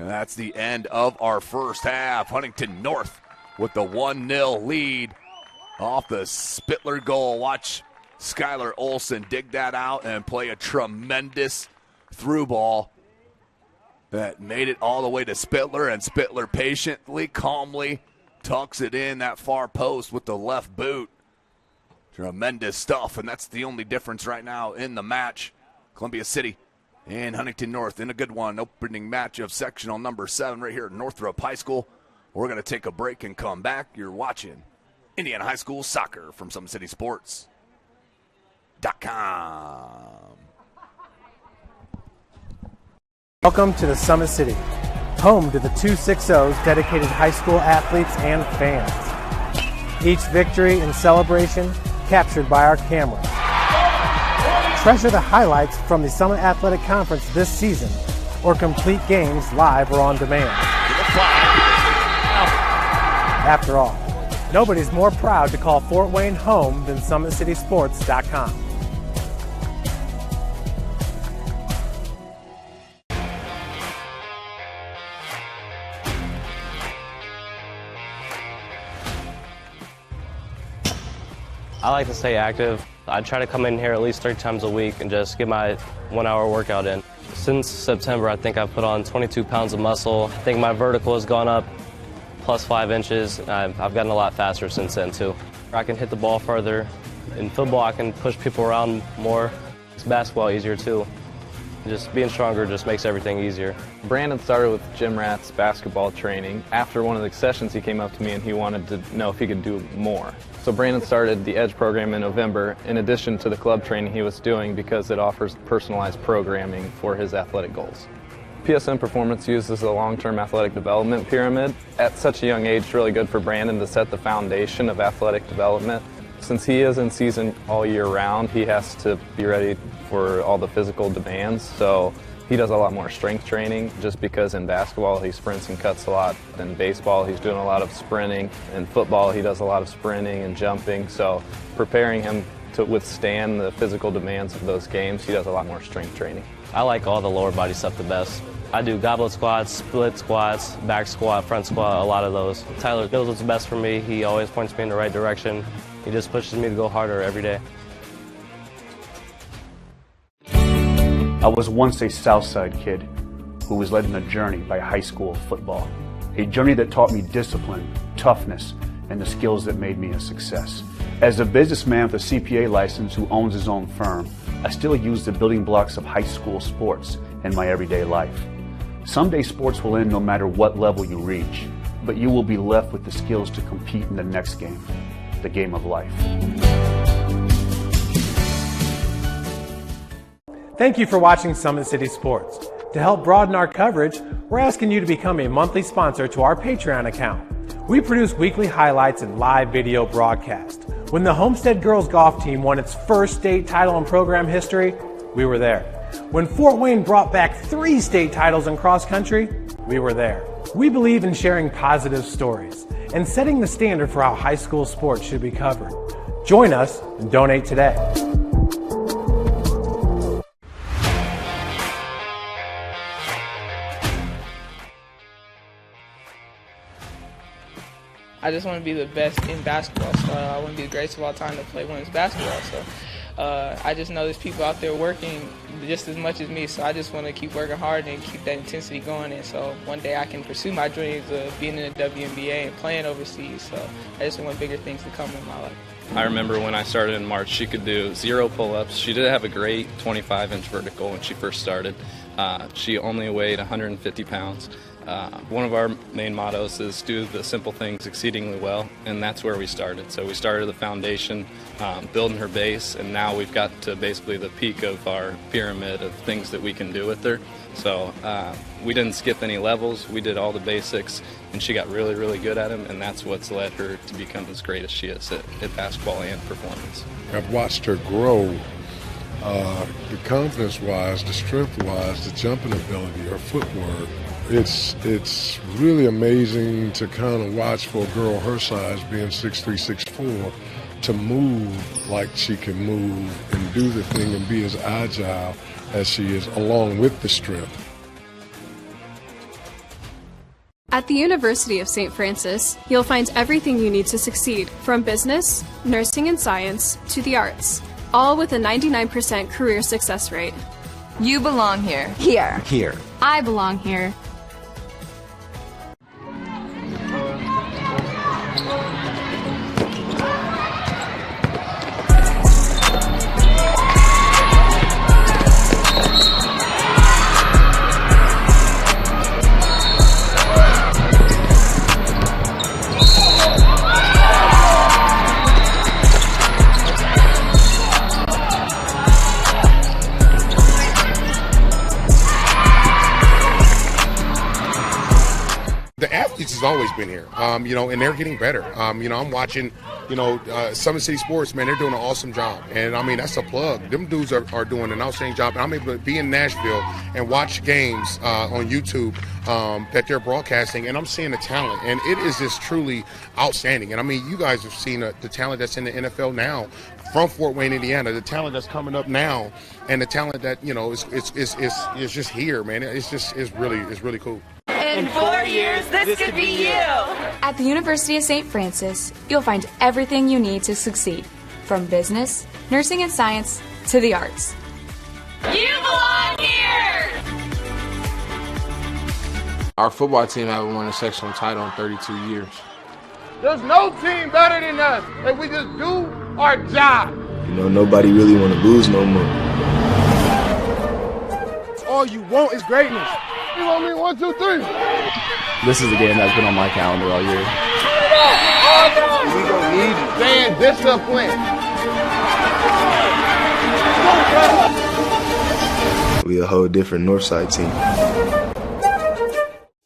I: And that's the end of our first half. Huntington North with the 1-0 lead off the Spittler goal. Watch Skylar Olsen dig that out and play a tremendous through ball that made it all the way to Spittler, and Spittler patiently, calmly tucks it in that far post with the left boot. Tremendous stuff, and that's the only difference right now in the match. Columbia City and Huntington North in a good one. Opening match of sectional number 7 right here at Northrop High School. We're going to take a break and come back. You're watching Indiana High School Soccer from SummitCitySports.com.
A: Welcome to the Summit City, home to the 260's dedicated high school athletes and fans. Each victory and celebration captured by our cameras. Treasure the highlights from the Summit Athletic Conference this season, or complete games live or on demand. After all, nobody's more proud to call Fort Wayne home than SummitCitySports.com.
B: I like to stay active. I try to come in here at least 3 times a week and just get my 1-hour workout in. Since September, I think I've put on 22 pounds of muscle. I think my vertical has gone up plus 5 inches. I've gotten a lot faster since then, too. I can hit the ball further. In football, I can push people around more. It's basketball easier, too. Just being stronger just makes everything easier.
C: Brandon started with Jim Rath's basketball training. After one of the sessions, he came up to me and he wanted to know if he could do more. So Brandon started the EDGE program in November, in addition to the club training he was doing, because it offers personalized programming for his athletic goals. PSN Performance uses a long-term athletic development pyramid. At such a young age, it's really good for Brandon to set the foundation of athletic development. Since he is in season all year round, he has to be ready for all the physical demands. So he does a lot more strength training, just because in basketball he sprints and cuts a lot. In baseball he's doing a lot of sprinting. In football he does a lot of sprinting and jumping. So preparing him to withstand the physical demands of those games, he does a lot more strength training.
B: I like all the lower body stuff the best. I do goblet squats, split squats, back squat, front squat, a lot of those. Tyler knows what's best for me. He always points me in the right direction. He just pushes me to go harder every day.
D: I was once a Southside kid who was led on a journey by high school football. A journey that taught me discipline, toughness, and the skills that made me a success. As a businessman with a CPA license who owns his own firm, I still use the building blocks of high school sports in my everyday life. Someday sports will end no matter what level you reach, but you will be left with the skills to compete in the next game, the game of life.
A: Thank you for watching Summit City Sports. To help broaden our coverage, we're asking you to become a monthly sponsor to our Patreon account. We produce weekly highlights and live video broadcast. When the Homestead girls golf team won its first state title in program history, we were there. When Fort Wayne brought back 3 state titles in cross country, we were there. We believe in sharing positive stories and setting the standard for how high school sports should be covered. Join us and donate today.
E: I just want to be the best in basketball. So I want to be the greatest of all time to play women's basketball. So I just know there's people out there working just as much as me. So I just want to keep working hard and keep that intensity going. And so one day I can pursue my dreams of being in the WNBA and playing overseas. So I just want bigger things to come in my life.
C: I remember when I started in March, she could do 0 pull-ups. She did have a great 25-inch vertical when she first started. She only weighed 150 pounds. One of our main mottos is do the simple things exceedingly well, and that's where we started. So we started the foundation, building her base, and now we've got to basically the peak of our pyramid of things that we can do with her. So we didn't skip any levels. We did all the basics, and she got really, really good at them, and that's what's led her to become as great as she is at basketball and performance.
F: I've watched her grow, the confidence-wise, the strength-wise, the jumping ability, her footwork. It's really amazing to kind of watch for a girl her size, being 6'3", 6'4", to move like she can move and do the thing and be as agile as she is, along with the strength.
G: At the University of St. Francis, you'll find everything you need to succeed, from business, nursing and science, to the arts, all with a 99% career success rate.
H: You belong here.
K: Here.
L: Here.
K: I belong here.
M: The athletes has always been here, and they're getting better. I'm watching, Summit City Sports, man, they're doing an awesome job. And, that's a plug. Them dudes are doing an outstanding job. And I'm able to be in Nashville and watch games on YouTube that they're broadcasting, and I'm seeing the talent. And it is just truly outstanding. And, you guys have seen the talent that's in the NFL now from Fort Wayne, Indiana, the talent that's coming up now, and the talent that, is just here, man. It's really cool.
H: In 4 years, this could be you.
K: At the University of St. Francis, you'll find everything you need to succeed, from business, nursing and science, to the arts.
H: You belong here.
N: Our football team haven't won a sectional title in 32 years.
O: There's no team better than us if we just do our job.
P: Nobody really want to lose no more.
O: All you want is greatness. You want me 1, 2, 3?
Q: This is the game that's been on my calendar all year.
O: We gonna need you. Staying disciplined.
P: We a whole different Northside team.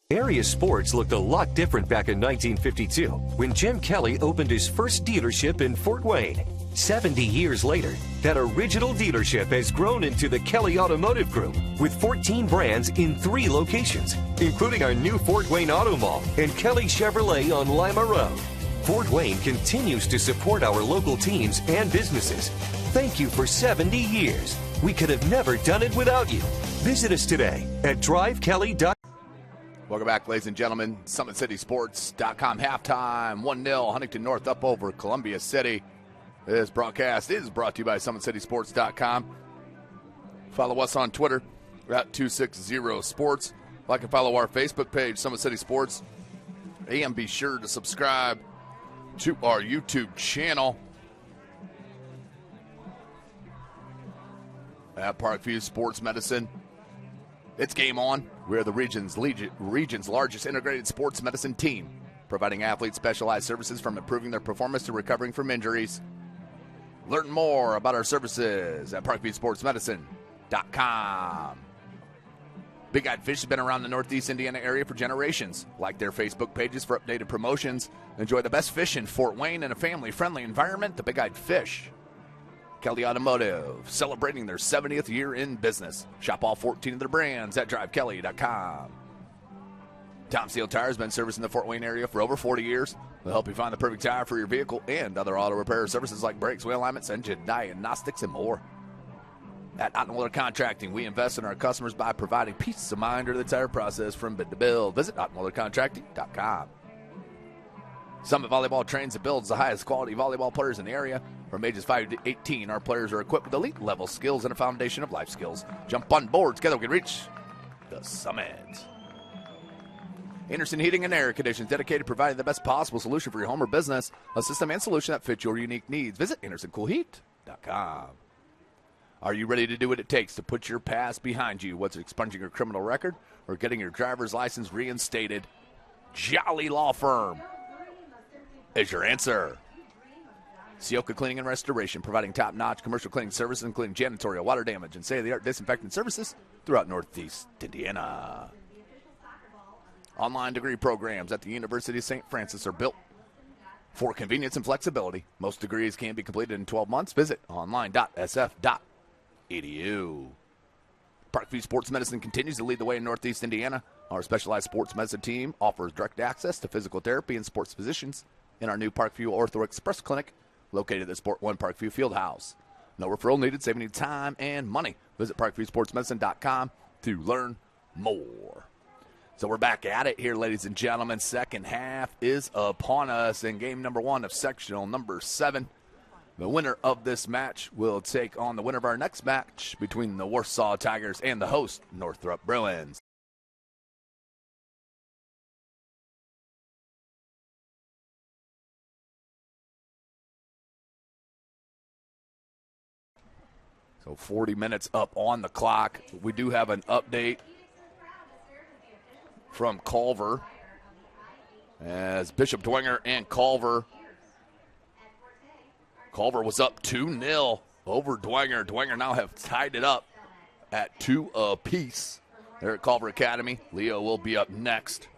R: Area sports looked a lot different back in 1952 when Jim Kelly opened his first dealership in Fort Wayne. 70 years later, that original dealership has grown into the Kelly Automotive Group with 14 brands in 3 locations, including our new Fort Wayne Auto Mall and Kelly Chevrolet on Lima Road. Fort Wayne continues to support our local teams and businesses. Thank you for 70 years. We could have never done it without you. Visit us today at drivekelly.com.
I: Welcome back, ladies and gentlemen. SummitCitySports.com halftime. 1-0 Huntington North up over Columbia City. This broadcast is brought to you by SummitCitySports.com. Follow us on Twitter at 260sports. Like and follow our Facebook page, Summit City Sports. And be sure to subscribe to our YouTube channel at Parkview Sports Medicine. It's game on. We're the region's largest integrated sports medicine team, providing athletes specialized services from improving their performance to recovering from injuries. Learn more about our services at ParkviewSportsMedicine.com. Big Eyed Fish has been around the Northeast Indiana area for generations. Like their Facebook pages for updated promotions. Enjoy the best fish in Fort Wayne in a family-friendly environment. The Big Eyed Fish. Kelly Automotive, celebrating their 70th year in business. Shop all 14 of their brands at drivekelly.com. Tom Steele Tire has been servicing the Fort Wayne area for over 40 years. They'll help you find the perfect tire for your vehicle and other auto repair services like brakes, wheel alignments, engine diagnostics, and more. At Ottenwiller Contracting, we invest in our customers by providing peace of mind during the tire process from bid to build. Visit OttenwillerContracting.com. Summit Volleyball trains and builds the highest quality volleyball players in the area. From ages 5 to 18, our players are equipped with elite-level skills and a foundation of life skills. Jump on board. Together we can reach the summit. Anderson Heating and Air Conditions, dedicated to providing the best possible solution for your home or business. A system and solution that fits your unique needs. Visit AndersonCoolHeat.com. Are you ready to do what it takes to put your past behind you? Whether it's expunging your criminal record or getting your driver's license reinstated, Jolly Law Firm is your answer. Sioka Cleaning and Restoration, providing top-notch commercial cleaning services, including janitorial, water damage, and state-of-the-art disinfectant services throughout Northeast Indiana. Online degree programs at the University of St. Francis are built for convenience and flexibility. Most degrees can be completed in 12 months. Visit online.sf.edu. Parkview Sports Medicine continues to lead the way in Northeast Indiana. Our specialized sports medicine team offers direct access to physical therapy and sports physicians in our new Parkview Ortho Express Clinic located at the Sport One Parkview Fieldhouse. No referral needed, saving you time and money. Visit ParkviewSportsMedicine.com to learn more. So we're back at it here, ladies and gentlemen. Second half is upon us in game number 1 of sectional number 7. The winner of this match will take on the winner of our next match between the Warsaw Tigers and the host, Northrop Bruins. So 40 minutes up on the clock. We do have an update from Culver as Bishop Dwenger and Culver was up 2-0 over Dwenger. Dwenger now have tied it up at 2 apiece. They're at Culver Academy. Leo will be up next.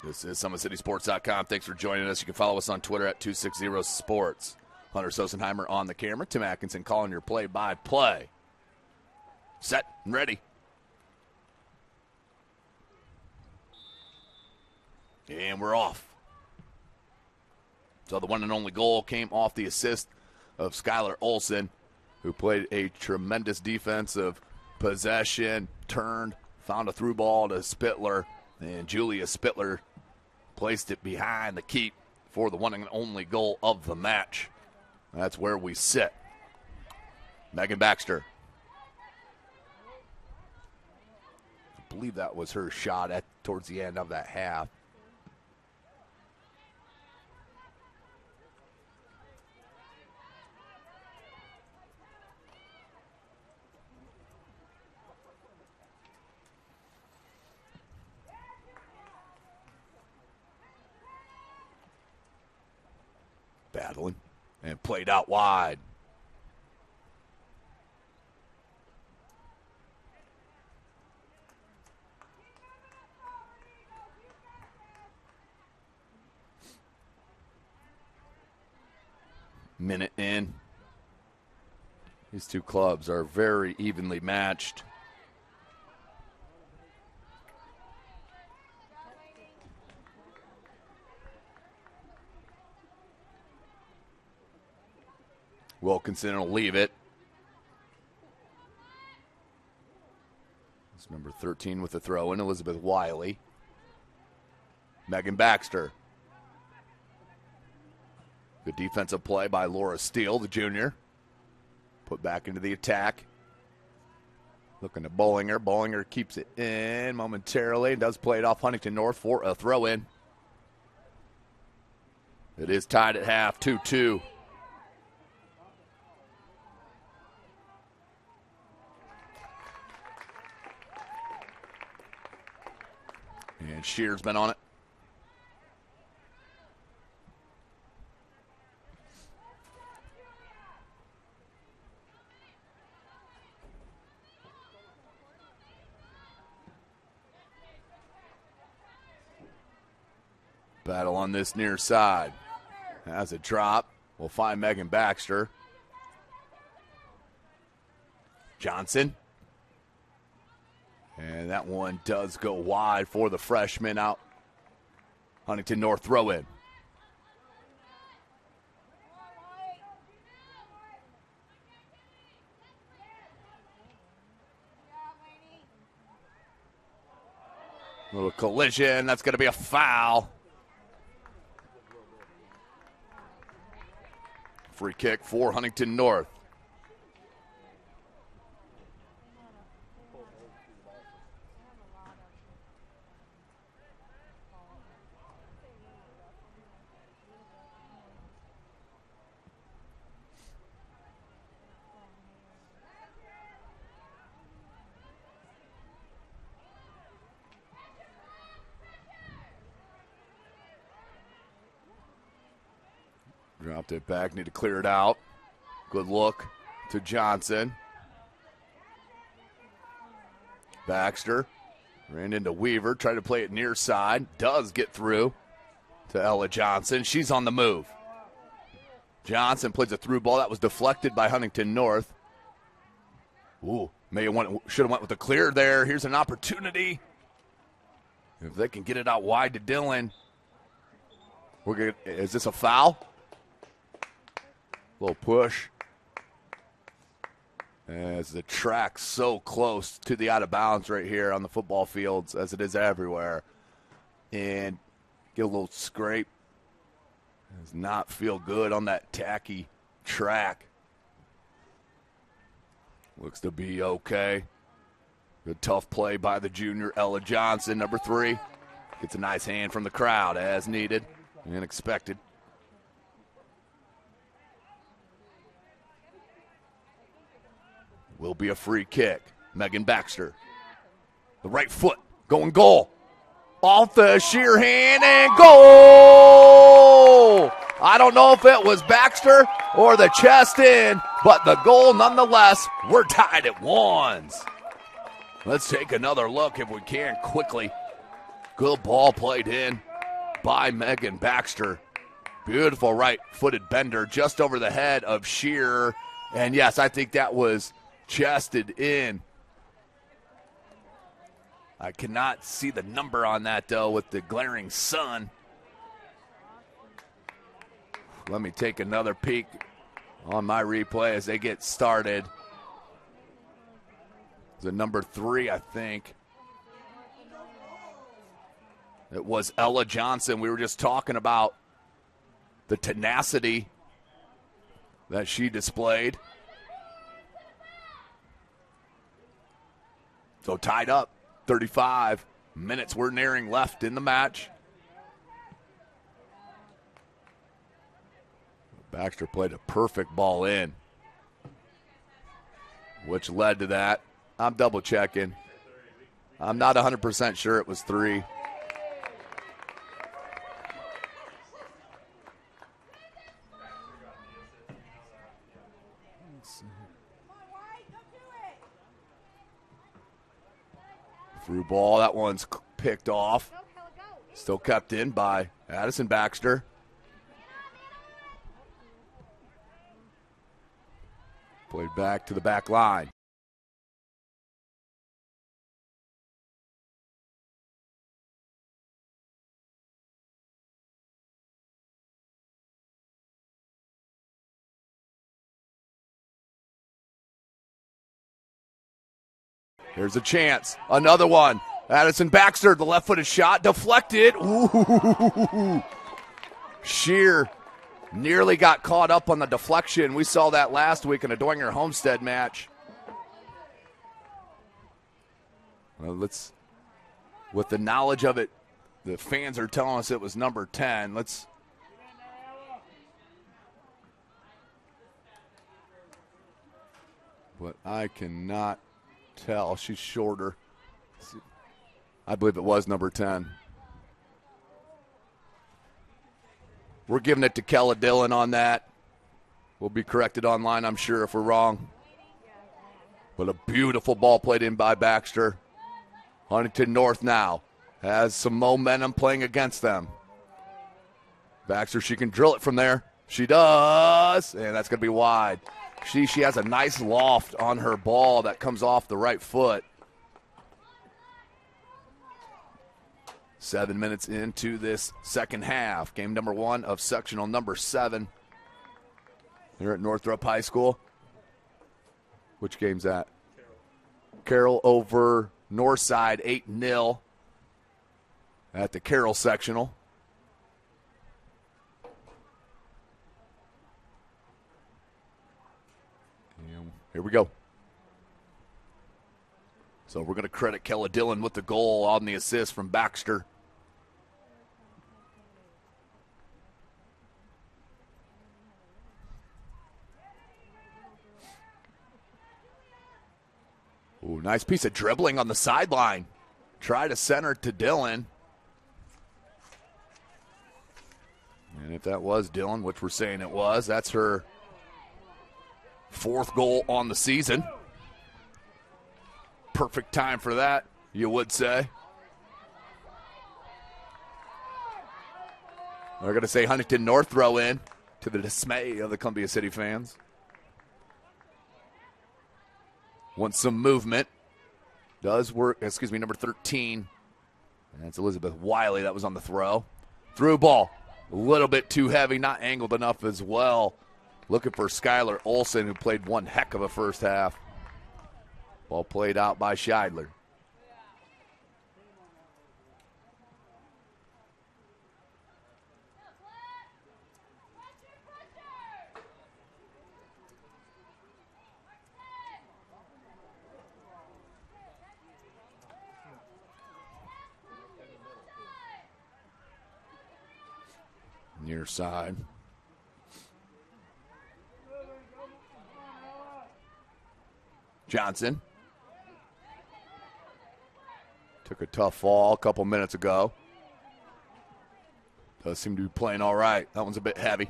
I: This is SummitCitySports.com. Thanks for joining us. You can follow us on Twitter at 260sports. Hunter Sosenheimer on the camera. Tim Atkinson calling your play-by-play. Set and ready. And we're off. So the one and only goal came off the assist of Skylar Olson, who played a tremendous defensive possession, turned, found a through ball to Spittler, and Julia Spittler placed it behind the keep for the one and only goal of the match. That's where we sit. Megan Baxter. I believe that was her shot towards the end of that half. Battling. And played out wide. Minute in. These two clubs are very evenly matched. Wilkinson will leave it. It's number 13 with the throw in, Elizabeth Wiley. Megan Baxter. Good defensive play by Laura Steele, the junior. Put back into the attack. Looking to Bollinger. Bollinger keeps it in momentarily. Does play it off Huntington North for a throw in. It is tied at half, 2-2. And Shear's been on it. Battle on this near side. Has a drop. We'll find Megan Baxter. Johnson. And that one does go wide for the freshman out. Huntington North throw in. Little collision. That's going to be a foul. Free kick for Huntington North. Dropped it back, need to clear it out. Good look to Johnson. Baxter ran into Weaver, tried to play it near side. Does get through to Ella Johnson. She's on the move. Johnson plays a through ball that was deflected by Huntington North. Ooh, should have went with the clear there. Here's an opportunity. If they can get it out wide to Dillon. Is this a foul? Little push. As the track's so close to the out of bounds right here on the football fields, as it is everywhere. And get a little scrape. Does not feel good on that tacky track. Looks to be okay. Good tough play by the junior Ella Johnson, number 3. Gets a nice hand from the crowd as needed and expected. Will be a free kick. Megan Baxter. The right foot going goal. Off the sheer hand and goal! I don't know if it was Baxter or the chest in, but the goal nonetheless. We're tied at 1. Let's take another look if we can quickly. Good ball played in by Megan Baxter. Beautiful right-footed bender just over the head of Shearer. And yes, I think that was chested in. I cannot see the number on that, though, with the glaring sun. Let me take another peek on my replay as they get started. The number 3, I think. It was Ella Johnson. We were just talking about the tenacity that she displayed. So tied up, 35 minutes we're nearing left in the match. Baxter played a perfect ball in, which led to that. I'm double checking. I'm not 100% sure it was 3. Through ball, that one's picked off. Still kept in by Addison Baxter. Played back to the back line. Here's a chance. Another one. Addison Baxter, the left-footed shot, deflected. Ooh. Shear nearly got caught up on the deflection. We saw that last week in a Doinger Homestead match. Well, with the knowledge of it, the fans are telling us it was number 10. But I cannot tell. She's shorter. I believe it was number 10. We're giving it to Kella Dillon on that. We'll be corrected online, I'm sure, if we're wrong. But a beautiful ball played in by Baxter. Huntington North now has some momentum playing against them. Baxter, she can drill it from there. She does, and that's going to be wide. She has a nice loft on her ball that comes off the right foot. 7 minutes into this second half. Game number 1 of sectional number 7 here at Northrop High School. Which game's that? Carroll over Northside 8-0 at the Carroll sectional. And here we go. So we're going to credit Kella Dillon with the goal on the assist from Baxter. Ooh, nice piece of dribbling on the sideline. Try to center to Dillon. And if that was Dillon, which we're saying it was, that's her 4th goal on the season. Perfect time for that, you would say. We're going to say Huntington North throw in, to the dismay of the Columbia City fans. Wants some movement. Does work, number 13. That's Elizabeth Wiley that was on the throw. Through ball. A little bit too heavy, not angled enough as well. Looking for Skylar Olson, who played one heck of a first half. Ball played out by Scheidler. Near side. Johnson. Took a tough fall a couple minutes ago. Does seem to be playing all right. That one's a bit heavy.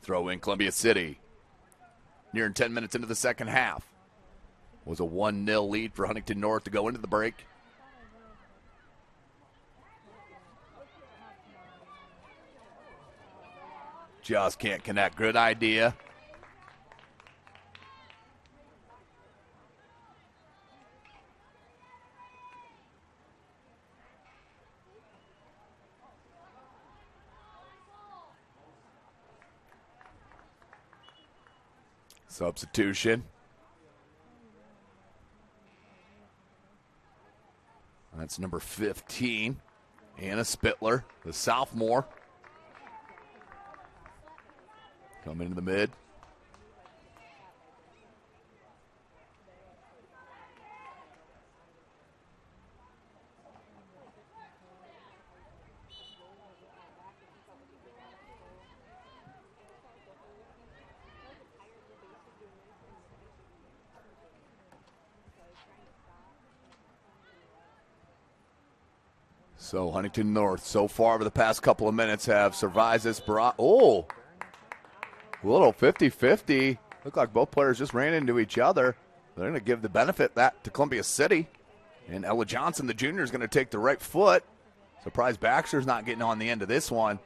I: Throw in Columbia City. Nearing 10 minutes into the second half. Was a 1-0 lead for Huntington North to go into the break. Just can't connect. Good idea. Substitution. That's number 15, Anna Spittler, the sophomore. Coming into the mid. So Huntington North, so far over the past couple of minutes, have survived this barrage. Oh, a little 50-50. Looked like both players just ran into each other. They're going to give the benefit that to Columbia City. And Ella Johnson, the junior, is going to take the right foot. Surprised Baxter's not getting on the end of this one.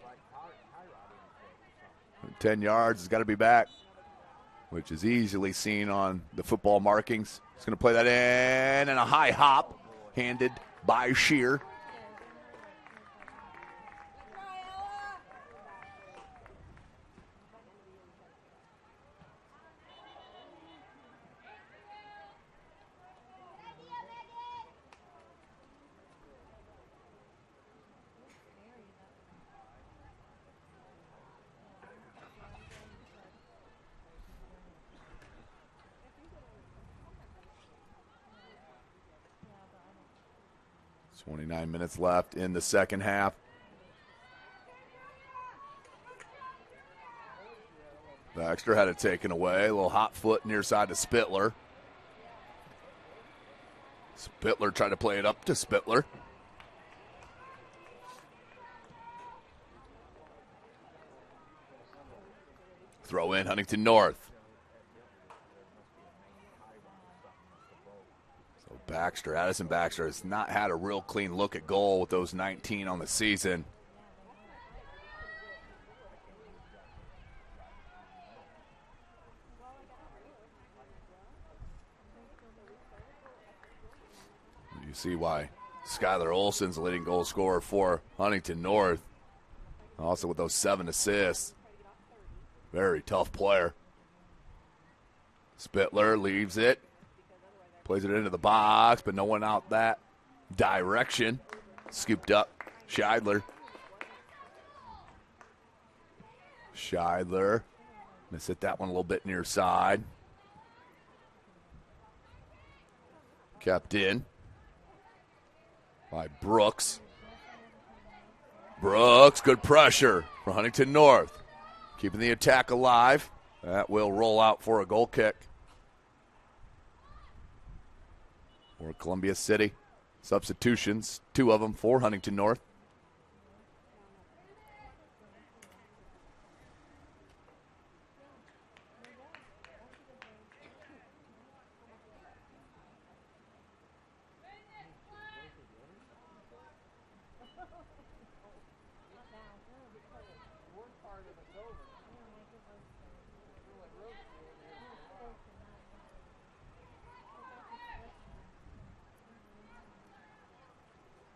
I: 10 yards, has got to be back, which is easily seen on the football markings. He's going to play that in, and a high hop handed by Shear. It's 29 minutes left in the second half. Baxter had it taken away. A little hot foot near side to Spittler. Spittler tried to play it up to Spittler. Throw in Huntington North. So Baxter, Addison Baxter, has not had a real clean look at goal with those 19 on the season. You see why Skylar Olson's the leading goal scorer for Huntington North. Also with those 7 assists. Very tough player. Spittler leaves it. Plays it into the box, but no one out that direction. Scooped up. Scheidler. Let's hit that one a little bit near side. Kept in by Brooks. Brooks, good pressure for Huntington North. Keeping the attack alive. That will roll out for a goal kick. For Columbia City. Substitutions, 2 of them for Huntington North.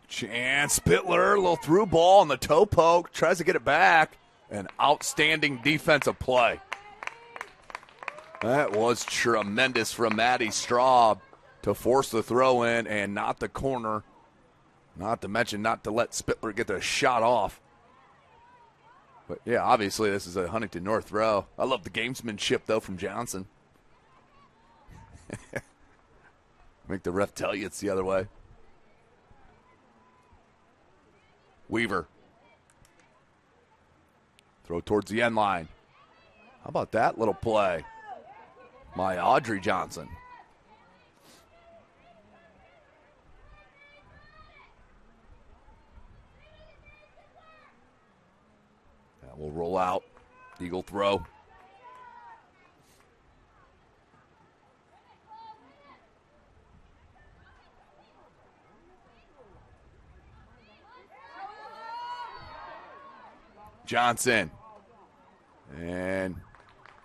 I: Chance, Spittler, a little through ball on the toe poke, tries to get it back. An outstanding defensive play. That was tremendous from Maddie Straub to force the throw in and not the corner. Not to mention not to let Spittler get the shot off. But, yeah, obviously this is a Huntington North throw. I love the gamesmanship, though, from Johnson. Make the ref tell you it's the other way. Weaver. Throw towards the end line. How about that little play by Audrey Johnson? That will roll out. Eagle throw. Johnson. And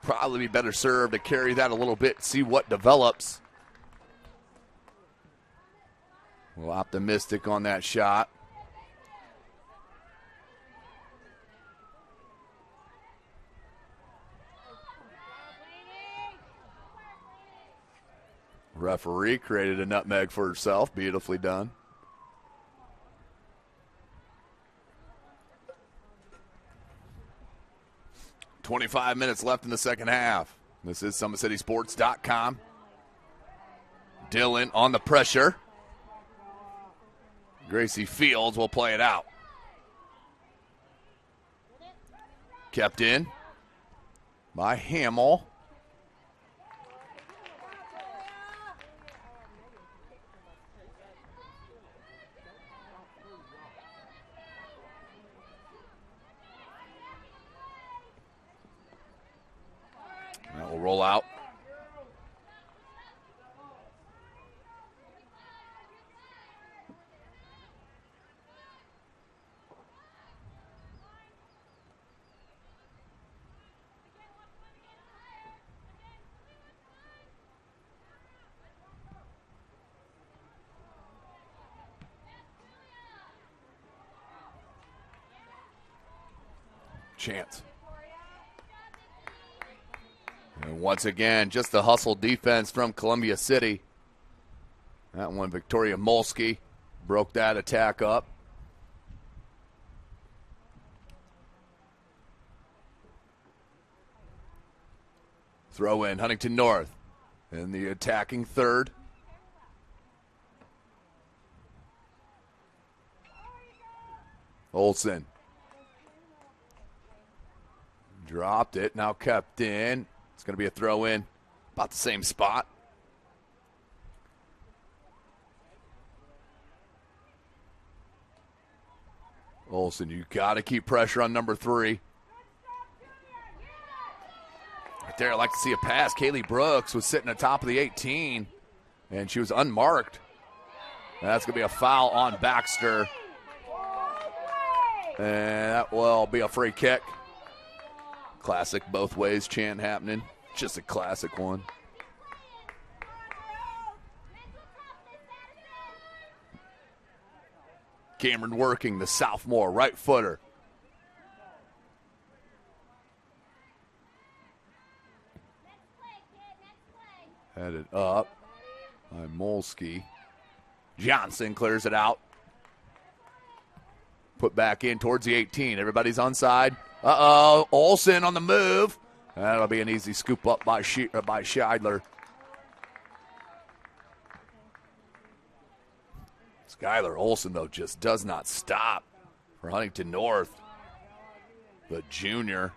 I: probably be better served to carry that a little bit, see what develops. A little optimistic on that shot. Referee created a nutmeg for herself. Beautifully done. .25 minutes left in the second half. This is SummitCitySports.com. Dillon on the pressure. Gracie Fields will play it out. Kept in by Hamill. That will roll out. Chance. And once again, just the hustle defense from Columbia City. That one, Victoria Molsky broke that attack up. Throw in Huntington North in the attacking third. Olsen. Dropped it, now kept in. It's going to be a throw in, about the same spot. Olsen, you got to keep pressure on number 3. Right there, I'd like to see a pass. Kaylee Brooks was sitting at the top of the 18. and she was unmarked. That's going to be a foul on Baxter. And that will be a free kick. Classic both ways chant happening. Just a classic one. Cameron working, the sophomore, right footer. Headed up by Molsky. Johnson clears it out. Put back in towards the 18. Everybody's onside. Uh-oh, Olsen on the move. That'll be an easy scoop up by Scheidler. Skylar Olsen, though, just does not stop for Huntington North. The junior.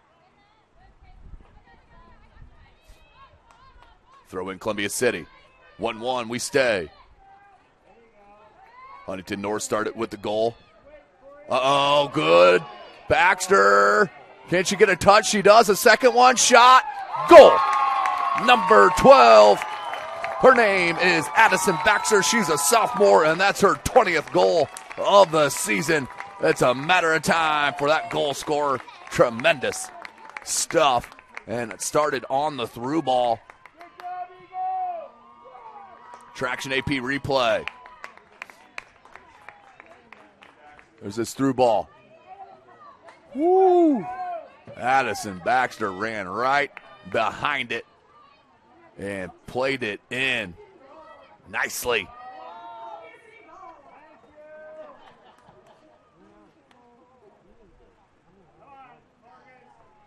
I: Throw in Columbia City. 1-1, we stay. Huntington North started with the goal. Uh-oh, good. Baxter. Can she get a touch? She does. A second one. Shot. Goal. Number 12. Her name is Addison Baxter. She's a sophomore, and that's her 20th goal of the season. It's a matter of time for that goal scorer. Tremendous stuff. And it started on the through ball. Traction AP replay. There's this through ball. Woo! Addison Baxter ran right behind it and played it in nicely.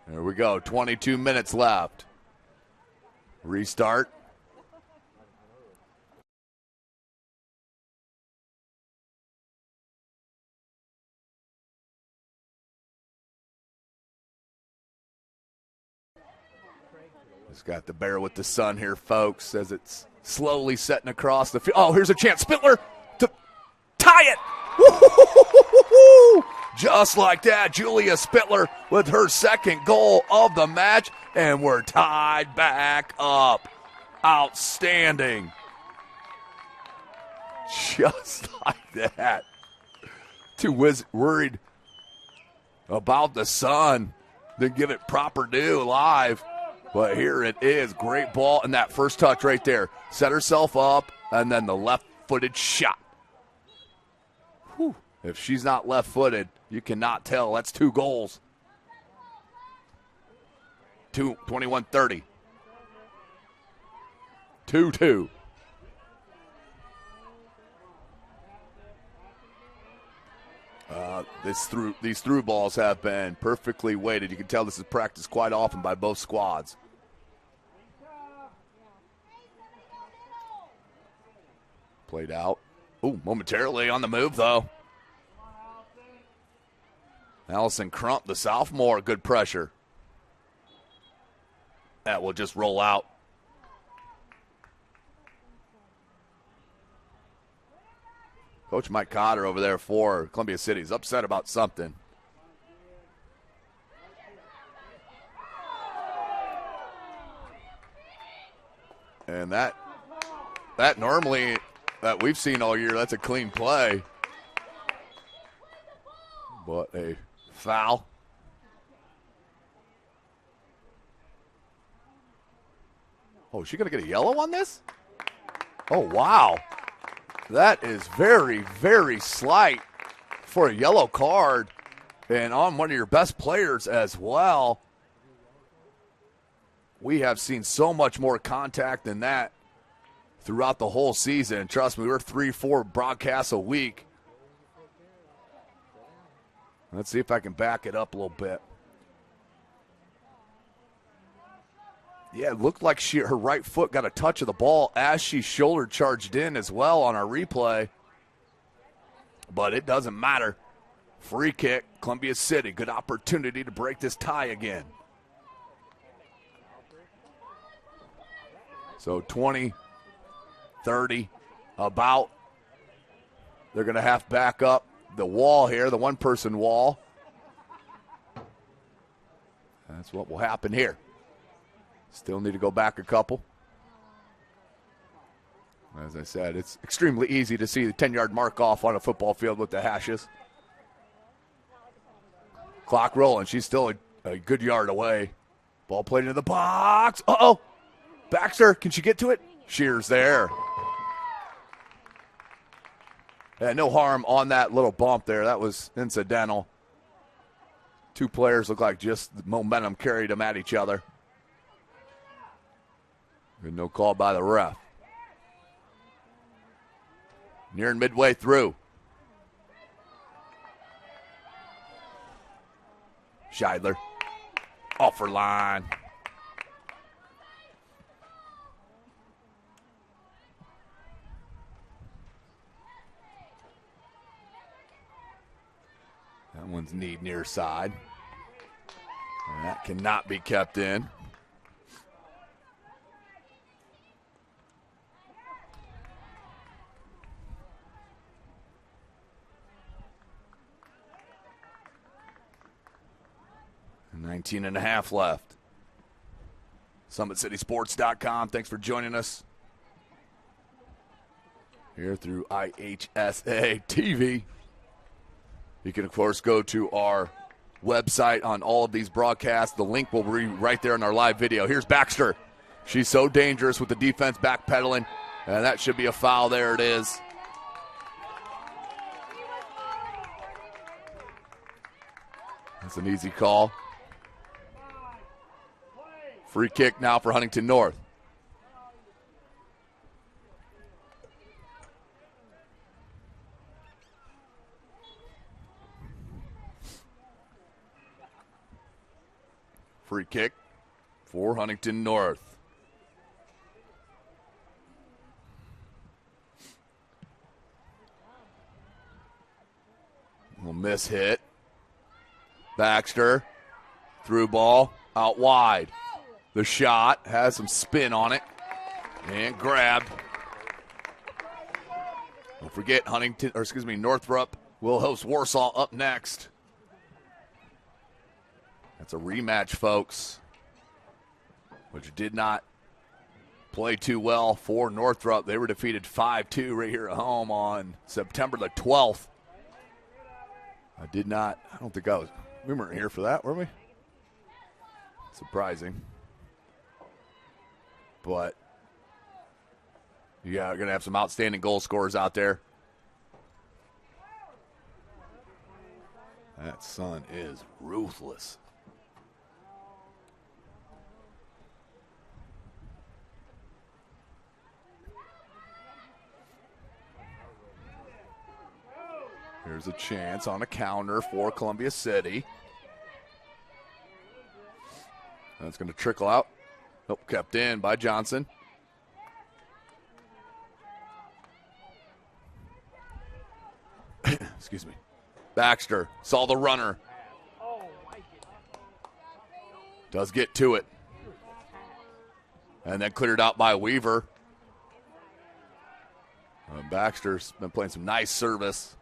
I: There we go, 22 minutes left. Restart. Just got to bear with the sun here, folks, as it's slowly setting across the field. Oh, here's a chance. Spittler to tie it. Woo-hoo-hoo-hoo-hoo-hoo. Just like that, Julia Spittler with her second goal of the match, and we're tied back up. Outstanding. Just like that. Too worried about the sun to give it proper due live. But here it is. Great ball, and that first touch right there. Set herself up, and then the left-footed shot. Whew. If she's not left-footed, you cannot tell. That's 2 goals. 21-30. 2-2. These through balls have been perfectly weighted. You can tell this is practiced quite often by both squads. Played out. Ooh, momentarily on the move, though. Allison Crump, the sophomore, good pressure. That will just roll out. Coach Mike Cotter over there for Columbia City is upset about something. And that normally, that we've seen all year, that's a clean play. But a foul. Oh, is she going to get a yellow on this? Oh, wow. That is very, very slight for a yellow card and on one of your best players as well. We have seen so much more contact than that throughout the whole season. Trust me, we're 3-4 broadcasts a week. Let's see if I can back it up a little bit. Yeah, it looked like her right foot got a touch of the ball as she shoulder charged in as well on our replay. But it doesn't matter. Free kick, Columbia City. Good opportunity to break this tie again. So 20-30 about. They're going to have to back up the wall here, the one-person wall. That's what will happen here. Still need to go back a couple. As I said, it's extremely easy to see the 10-yard mark off on a football field with the hashes. Clock rolling. She's still a good yard away. Ball played into the box. Uh-oh. Baxter, can she get to it? Shears there. Yeah, no harm on that little bump there. That was incidental. Two players look like just the momentum carried them at each other. And no call by the ref. Nearing midway through. Scheidler. Off her line. That one's knee near side. And that cannot be kept in. And 19 and a half left. SummitCitySports.com. Thanks for joining us here through IHSA TV. You can, of course, go to our website on all of these broadcasts. The link will be right there in our live video. Here's Baxter. She's so dangerous with the defense backpedaling, and that should be a foul. There it is. That's an easy call. Free kick now for Huntington North. Free kick for Huntington North. Little miss hit. Baxter. Through ball. Out wide. The shot has some spin on it. And grabbed. Don't forget Northrop will host Warsaw up next. That's a rematch, folks, which did not play too well for Northrop. They were defeated 5-2 right here at home on September the 12th. We weren't here for that, were we? Surprising. But, yeah, we're going to have some outstanding goal scorers out there. That son is ruthless. Here's a chance on a counter for Columbia City. That's going to trickle out. Nope, kept in by Johnson. Excuse me. Baxter saw the runner. Does get to it. And then cleared out by Weaver. Baxter's been playing some nice service,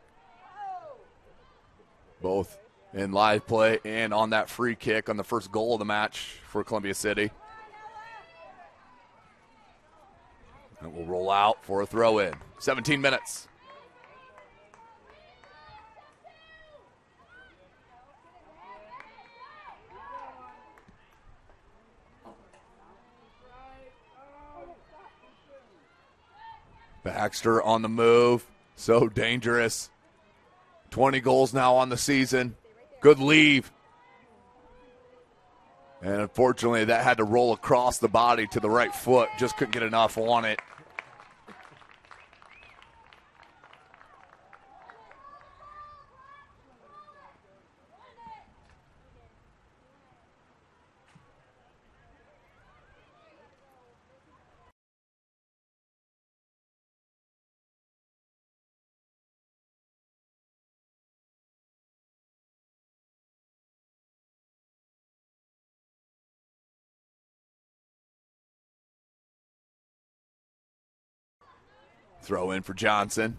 I: both in live play and on that free kick on the first goal of the match for Columbia City. And we'll roll out for a throw-in. 17 minutes. Baxter on the move. So dangerous. 20 goals now on the season. Good leave. And unfortunately, that had to roll across the body to the right foot. Just couldn't get enough on it. Throw in for Johnson.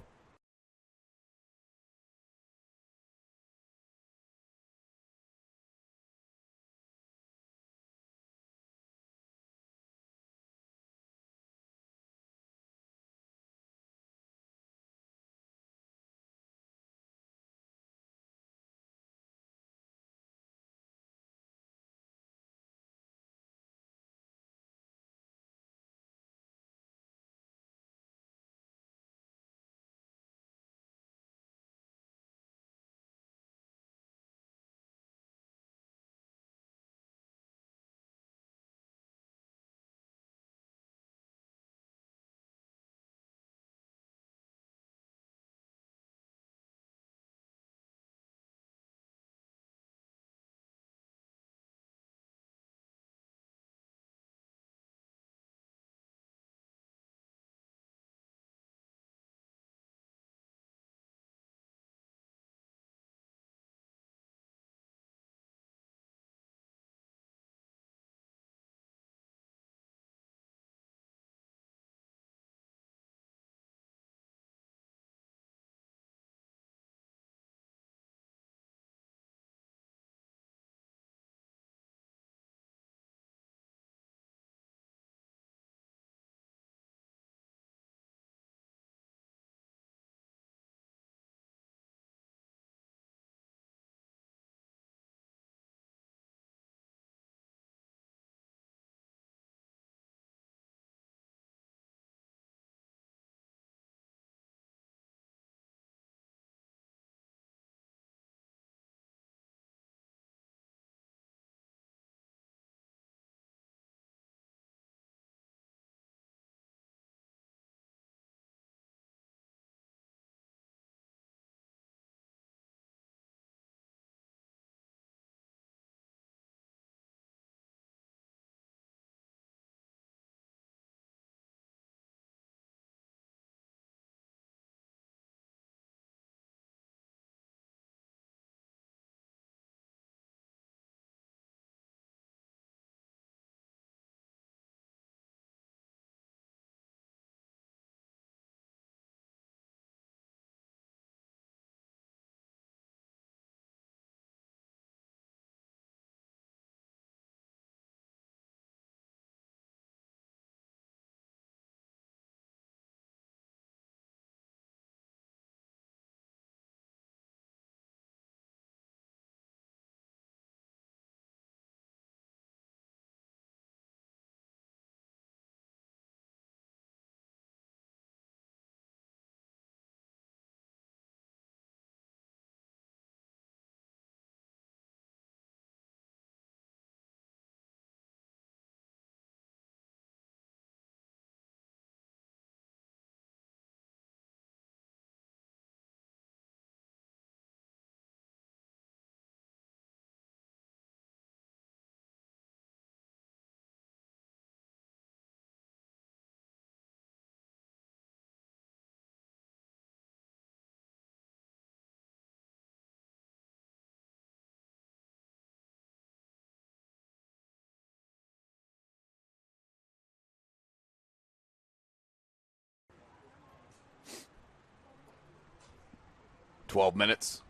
I: 12 minutes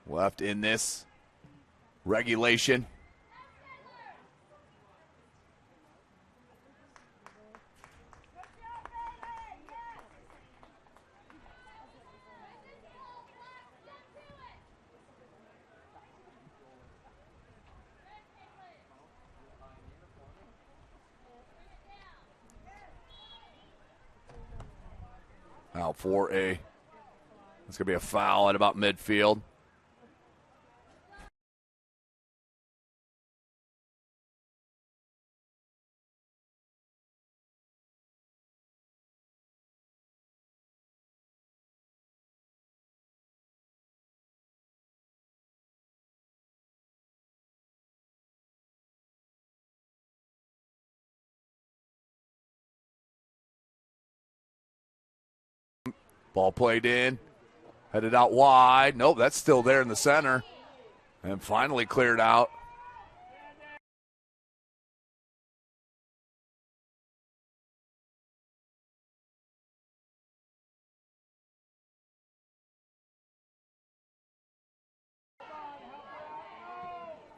I: left in this regulation. Out for it's going to be a foul at about midfield. Ball played in, headed out wide. Nope, that's still there in the center. And finally cleared out.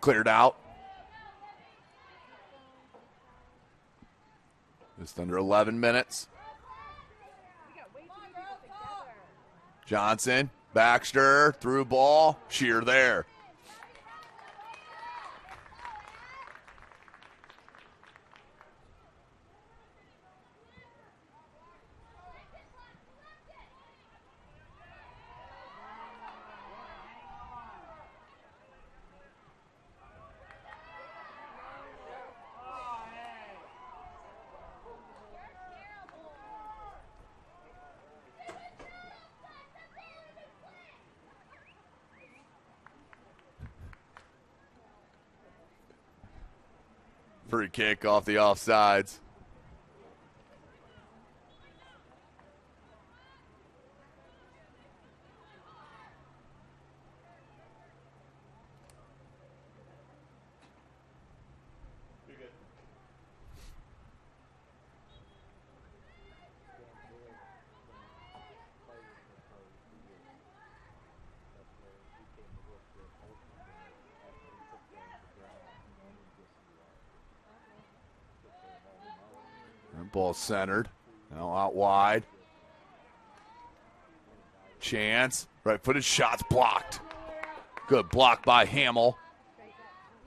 I: Cleared out. Just under 11 minutes. Johnson, Baxter, through ball, Shear there. Free kick off the offsides. Ball centered. Now out wide. Chance. Right-footed shots blocked. Good block by Hamill.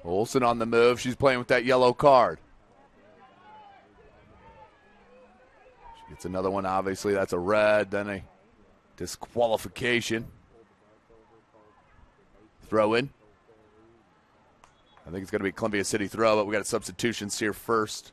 I: Olsen on the move. She's playing with that yellow card. She gets another one, obviously. That's a red. Then a disqualification. Throw in. I think it's going to be Columbia City throw, but we got substitutions here first.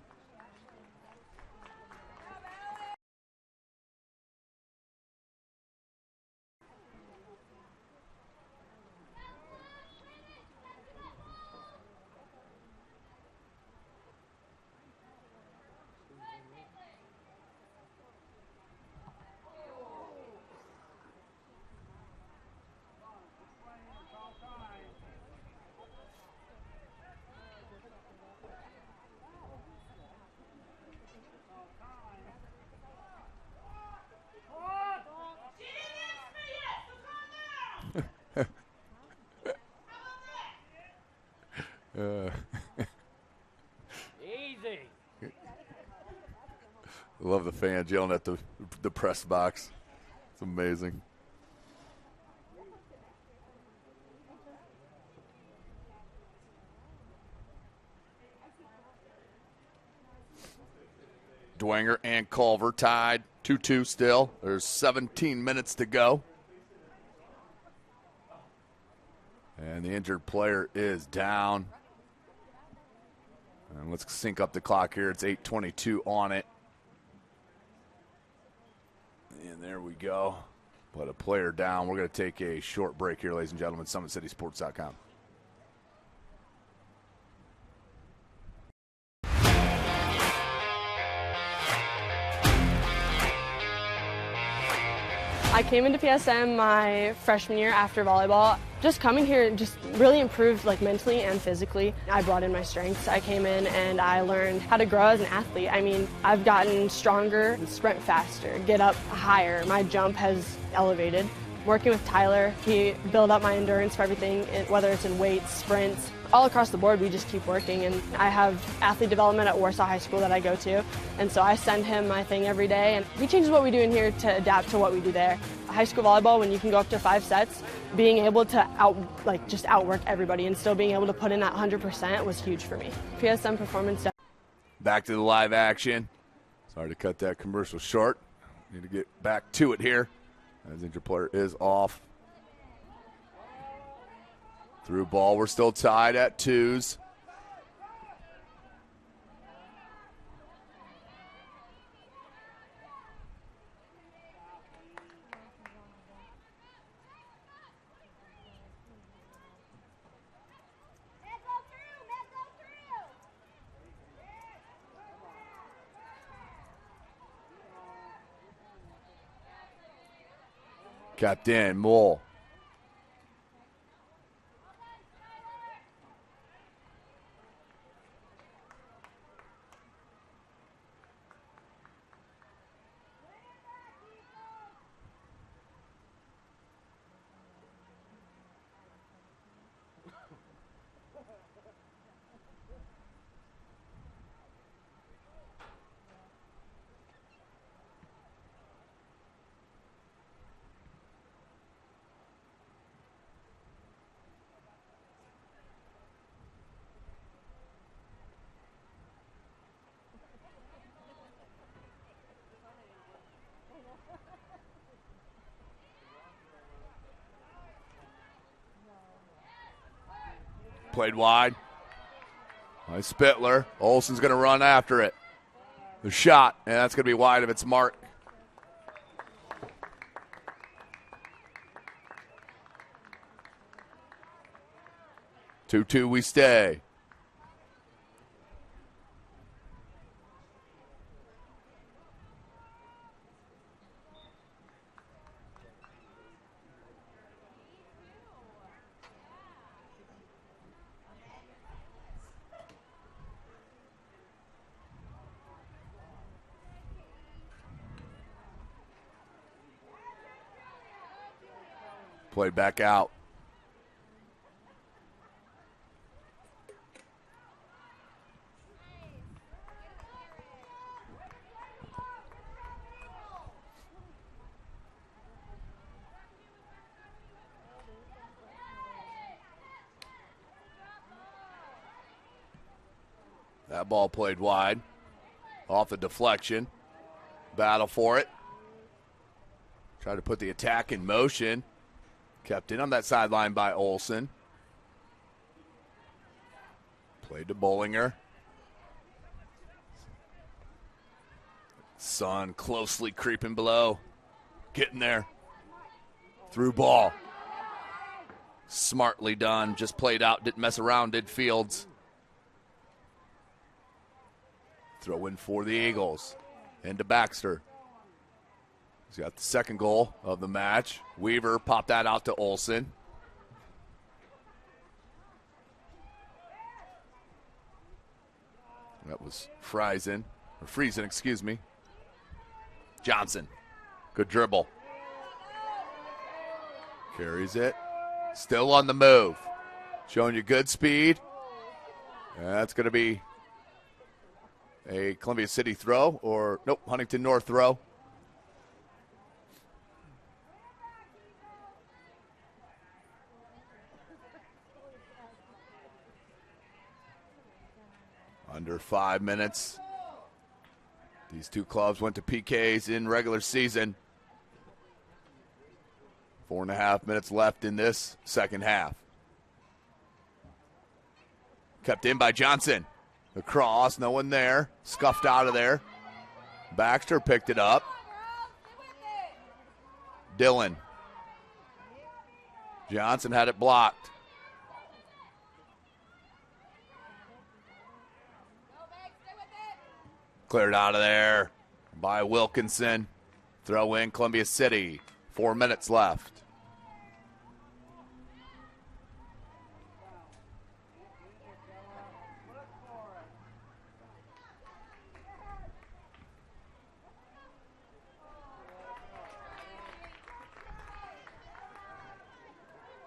L: Easy.
I: Love the fans yelling at the press box. It's amazing. Dwenger and Culver tied 2-2 still. There's 17 minutes to go. And the injured player is down. And let's sync up the clock here. It's 8:22 on it. And there we go. Put a player down. We're going to take a short break here, ladies and gentlemen. SummitCitySports.com.
S: I came into PSM my freshman year after volleyball. Just coming here just really improved mentally and physically. I brought in my strengths. I came in and I learned how to grow as an athlete. I mean, I've gotten stronger, sprint faster, get up higher. My jump has elevated. Working with Tyler, he built up my endurance for everything, whether it's in weights, sprints. All across the board, we just keep working. And I have athlete development at Warsaw High School that I go to. And so I send him my thing every day. And he changes what we do in here to adapt to what we do there. High school volleyball, when you can go up to 5 sets, being able to just outwork everybody and still being able to put in that 100% was huge for me. PSM performance.
I: Back to the live action. Sorry to cut that commercial short. Need to get back to it here. As injured player is off. Through ball, we're still tied at 2s. Captain Mole. Played wide by Spittler. Olsen's going to run after it. The shot, and that's going to be wide of its mark. Two-two, we stay. Played back out. That ball played wide. Off the deflection. Battle for it. Try to put the attack in motion. Kept in on that sideline by Olsen. Played to Bollinger. Sun closely creeping below. Getting there. Through ball. Smartly done. Just played out. Didn't mess around. Did Fields. Throw in for the Eagles. Into Baxter. He's got the second goal of the match. Weaver popped that out to Olsen. That was Friesen, excuse me. Johnson, good dribble. Carries it. Still on the move. Showing you good speed. And that's going to be a Columbia City throw, or nope, Huntington North throw. Under 5 minutes. These two clubs went to PKs in regular season. 4.5 minutes left in this second half. Kept in by Johnson. The cross, no one there. Scuffed out of there. Baxter picked it up. Dillon. Johnson had it blocked. Cleared out of there by Wilkinson. Throw in Columbia City. 4 minutes left.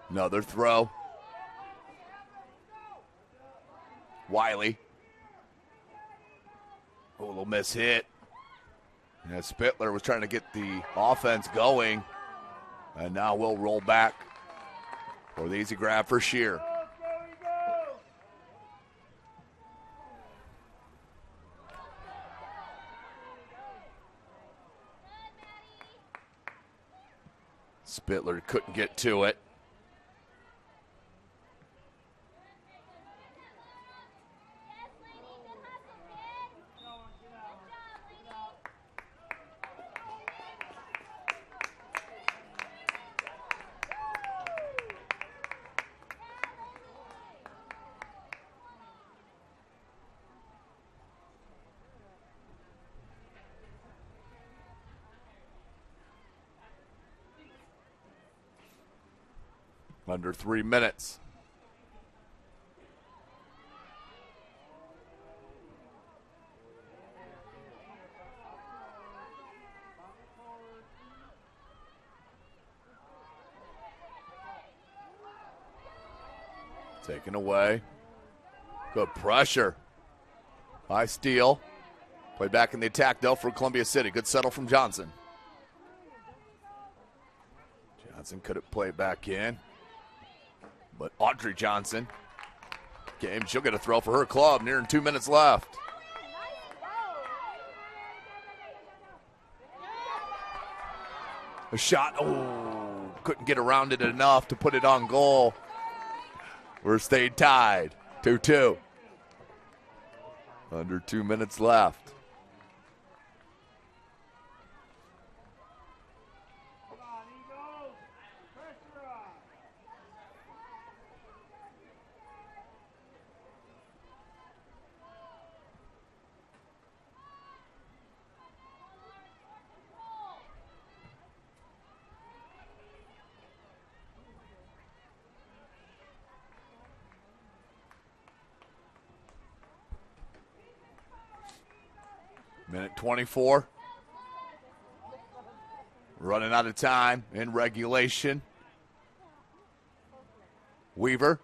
I: Another throw. Wiley. Oh, a little miss hit. And Spittler was trying to get the offense going. And now we'll roll back for the easy grab for Shear. Spittler couldn't get to it. Under 3 minutes. Taken away. Good pressure by Steele. Play back in the attack, though, for Columbia City. Good settle from Johnson. Johnson couldn't play it back in. But Audrey Johnson, she'll get a throw for her club, nearing 2 minutes left. A shot, couldn't get around it enough to put it on goal. We're stayed tied, 2-2. Under 2 minutes left. Minute 24. Running out of time in regulation. Weaver.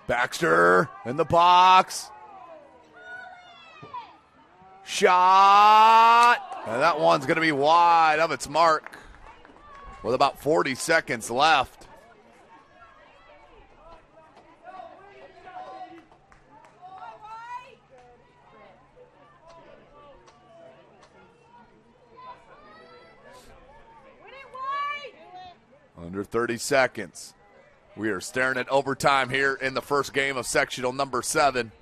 I: Baxter in the box. Shot. And that one's going to be wide of its mark with about 40 seconds left. Under 30 seconds. We are staring at overtime here in the first game of sectional number 7.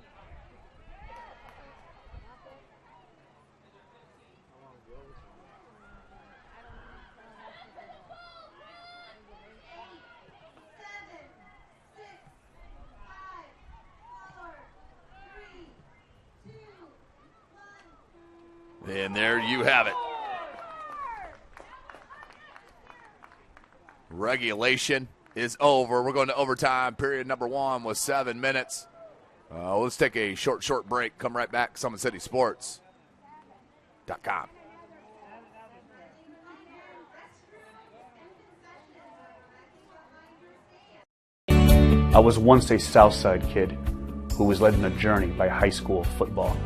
I: And there you have it. Regulation is over. We're going to overtime. Period number 1 was 7 minutes. Let's take a short break. Come right back. SummitCitySports.com.
D: I was once a Southside kid who was led on a journey by high school football.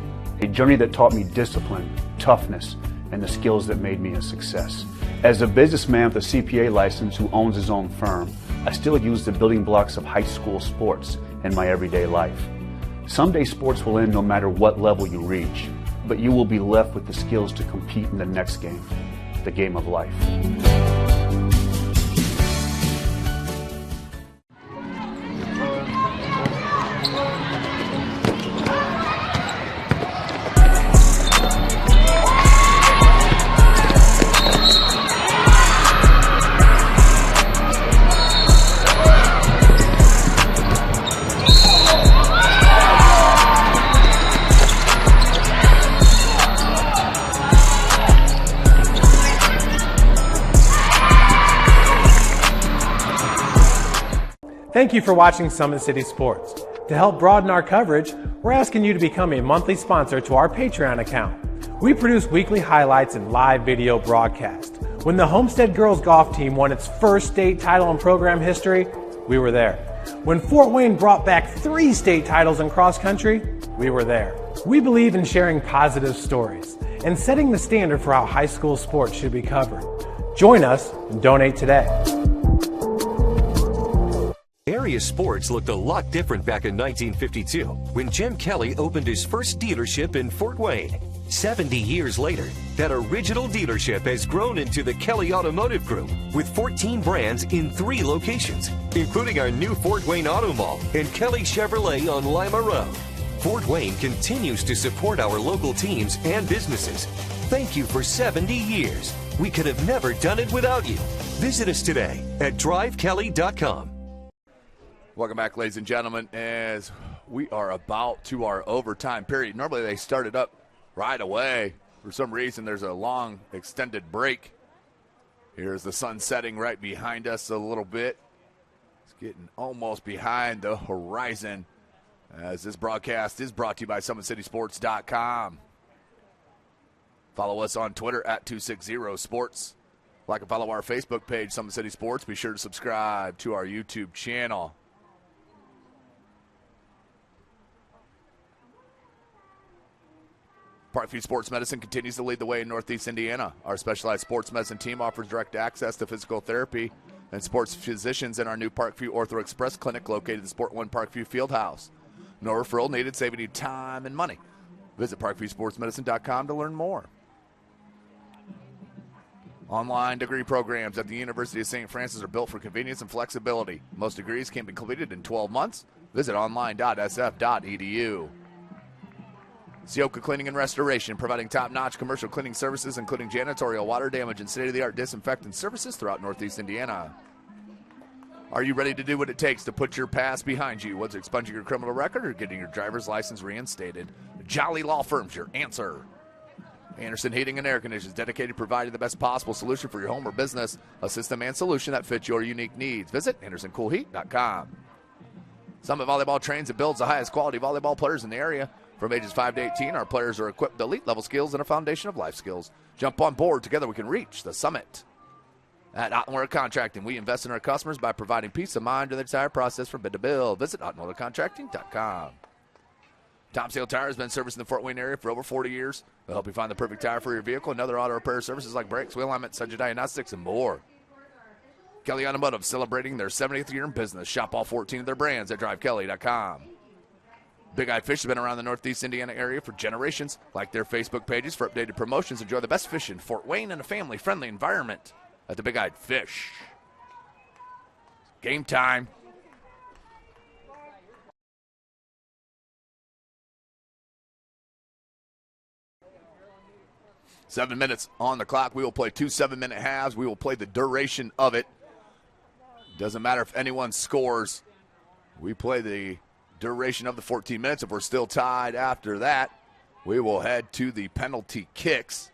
D: A journey that taught me discipline, toughness, and the skills that made me a success. As a businessman with a CPA license who owns his own firm, I still use the building blocks of high school sports in my everyday life. Someday sports will end no matter what level you reach, but you will be left with the skills to compete in the next game, the game of life.
A: Thank you for watching Summit City Sports. To help broaden our coverage, we're asking you to become a monthly sponsor to our Patreon account. We produce weekly highlights and live video broadcasts. When the Homestead girls golf team won its first state title in program history, we were there. When Fort Wayne brought back 3 state titles in cross country, we were there. We believe in sharing positive stories and setting the standard for how high school sports should be covered. Join us and donate today.
R: Area sports looked a lot different back in 1952 when Jim Kelly opened his first dealership in Fort Wayne. 70 years later, that original dealership has grown into the Kelly Automotive Group with 14 brands in 3 locations, including our new Fort Wayne Auto Mall and Kelly Chevrolet on Lima Road. Fort Wayne continues to support our local teams and businesses. Thank you for 70 years. We could have never done it without you. Visit us today at drivekelly.com.
I: Welcome back, ladies and gentlemen, as we are about to our overtime period. Normally they started up right away. For some reason, there's a long extended break. Here's the sun setting right behind us a little bit. It's getting almost behind the horizon, as this broadcast is brought to you by SummitCitySports.com. Follow us on Twitter at 260sports. Like and follow our Facebook page, Summit City Sports. Be sure to subscribe to our YouTube channel. Parkview Sports Medicine continues to lead the way in Northeast Indiana. Our specialized sports medicine team offers direct access to physical therapy and sports physicians in our new Parkview Ortho Express Clinic located in Sport 1 Parkview Fieldhouse. No referral needed, saving you time and money. Visit ParkviewSportsMedicine.com to learn more. Online degree programs at the University of St. Francis are built for convenience and flexibility. Most degrees can be completed in 12 months. Visit online.sf.edu. Sioka Cleaning and Restoration, providing top-notch commercial cleaning services, including janitorial, water damage, and state-of-the-art disinfectant services throughout Northeast Indiana. Are you ready to do what it takes to put your past behind you? Whether expunging your criminal record or getting your driver's license reinstated, Jolly Law Firm's your answer. Anderson Heating and Air Conditioners, dedicated to providing the best possible solution for your home or business, a system and solution that fits your unique needs. Visit AndersonCoolHeat.com. Summit Volleyball trains and builds the highest quality volleyball players in the area. From ages 5 to 18, our players are equipped with elite-level skills and a foundation of life skills. Jump on board. Together we can reach the summit. At Ottenwater Contracting, we invest in our customers by providing peace of mind in the entire process from bid to bill. Visit OttenwaterContracting.com. Top Sale Tire has been servicing the Fort Wayne area for over 40 years. They'll help you find the perfect tire for your vehicle and other auto repair services like brakes, wheel alignment, sudden diagnostics, and more. Kelly Automotive, celebrating their 70th year in business. Shop all 14 of their brands at drivekelly.com. Big Eyed Fish has been around the Northeast Indiana area for generations. Like their Facebook pages for updated promotions. Enjoy the best fish in Fort Wayne in a family-friendly environment at the Big Eyed Fish. Game time. Seven minutes on the clock. We will play 2 7-minute halves. We will play the duration of it. Doesn't matter if anyone scores. We play the duration of the 14 minutes. If we're still tied after that, we will head to the penalty kicks.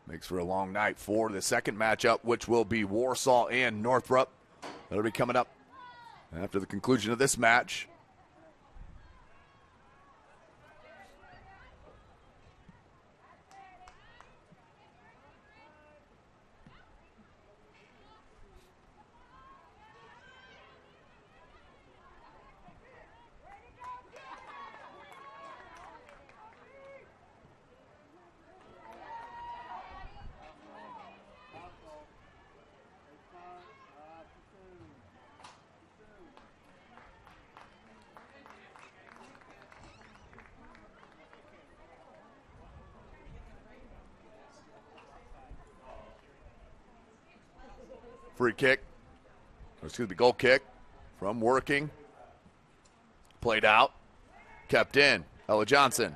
I: Makes for a long night for the second matchup, which will be Warsaw and Northrop. That'll be coming up after the conclusion of this match. Free kick, goal kick from Working. Played out, kept in, Ella Johnson.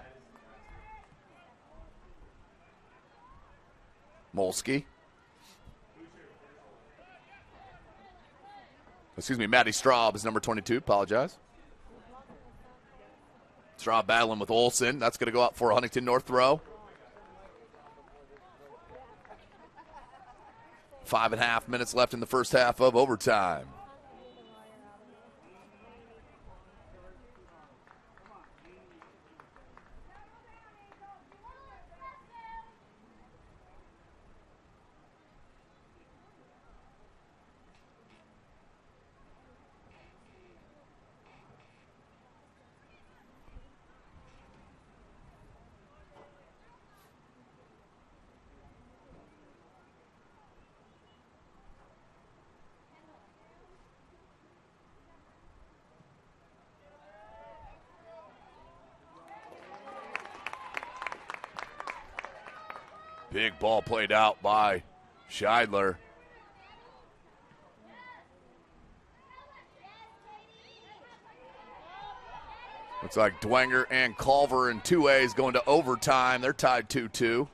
I: Molsky. Maddie Straub is number 22, apologize. Straub battling with Olsen. That's going to go out for a Huntington North throw. 5.5 minutes left in the first half of overtime. Big ball played out by Scheidler. Looks like Dwenger and Culver in 2As going to overtime. They're tied 2-2.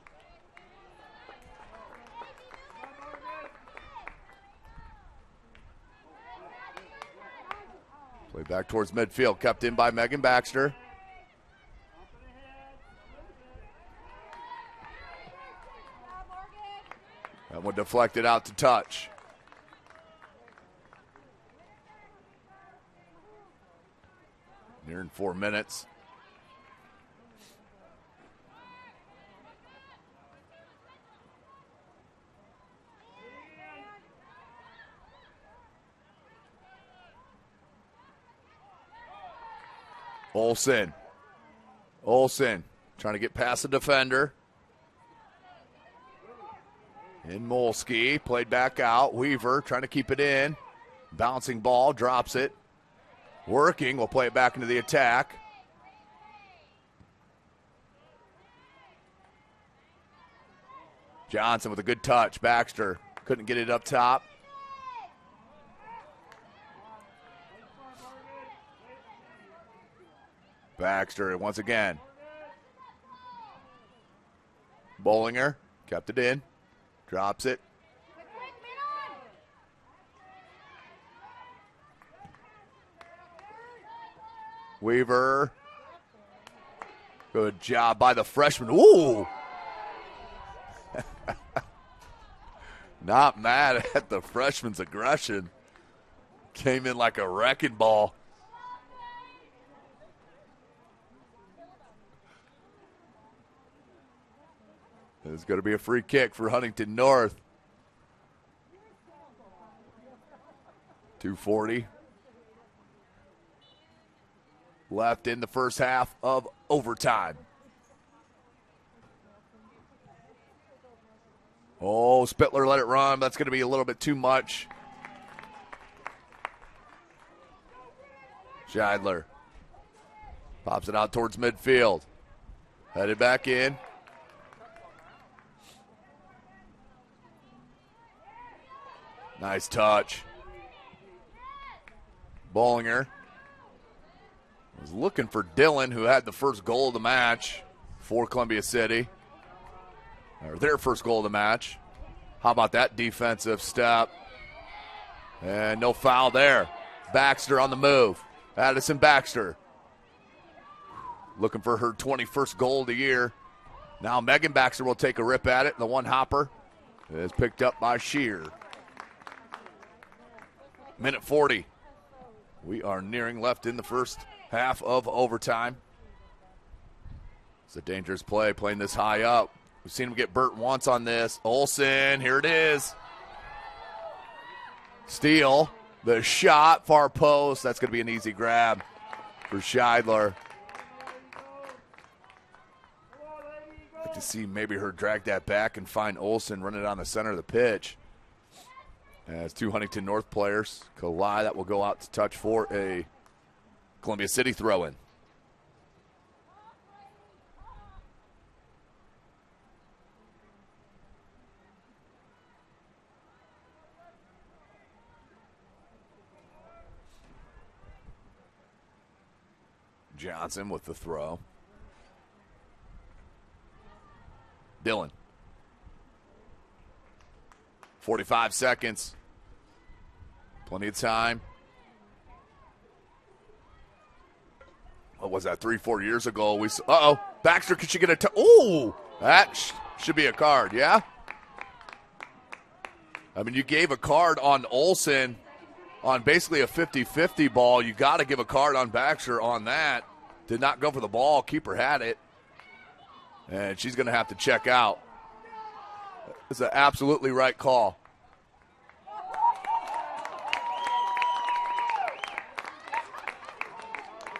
I: Play back towards midfield, kept in by Megan Baxter. That one deflected out to touch. Nearing 4 minutes. Olsen trying to get past the defender. In Molsky, played back out. Weaver trying to keep it in. Bouncing ball, drops it. Working, we'll play it back into the attack. Johnson with a good touch. Baxter couldn't get it up top. Baxter once again. Bollinger kept it in. Drops it. Weaver. Good job by the freshman. Ooh! Not mad at the freshman's aggression. Came in like a wrecking ball. It's going to be a free kick for Huntington North. 2:40 left in the first half of overtime. Oh, Spittler let it run. That's going to be a little bit too much. Scheidler pops it out towards midfield. Headed back in. Nice touch. Bollinger was looking for Dillon, who had the first goal of the match for Columbia City. Or their first goal of the match. How about that defensive step? And no foul there. Baxter on the move. Addison Baxter. Looking for her 21st goal of the year. Now Megan Baxter will take a rip at it. The one hopper is picked up by Shear. Minute 40. We are nearing left in the first half of overtime. It's a dangerous play, playing this high up. We've seen him get burnt once on this. Olsen, here it is. Steele, the shot, far post. That's going to be an easy grab for Scheidler. I'd like to see maybe her drag that back and find Olsen running down the center of the pitch. As two Huntington North players collide, that will go out to touch for a Columbia City throw-in. Johnson with the throw. Dillon. 45 seconds. Plenty of time. What was that, 3-4 years ago? Uh-oh, Baxter, could she get a ooh, that should be a card, yeah? I mean, you gave a card on Olsen on basically a 50-50 ball. You got to give a card on Baxter on that. Did not go for the ball. Keeper had it. And she's going to have to check out. It's an absolutely right call.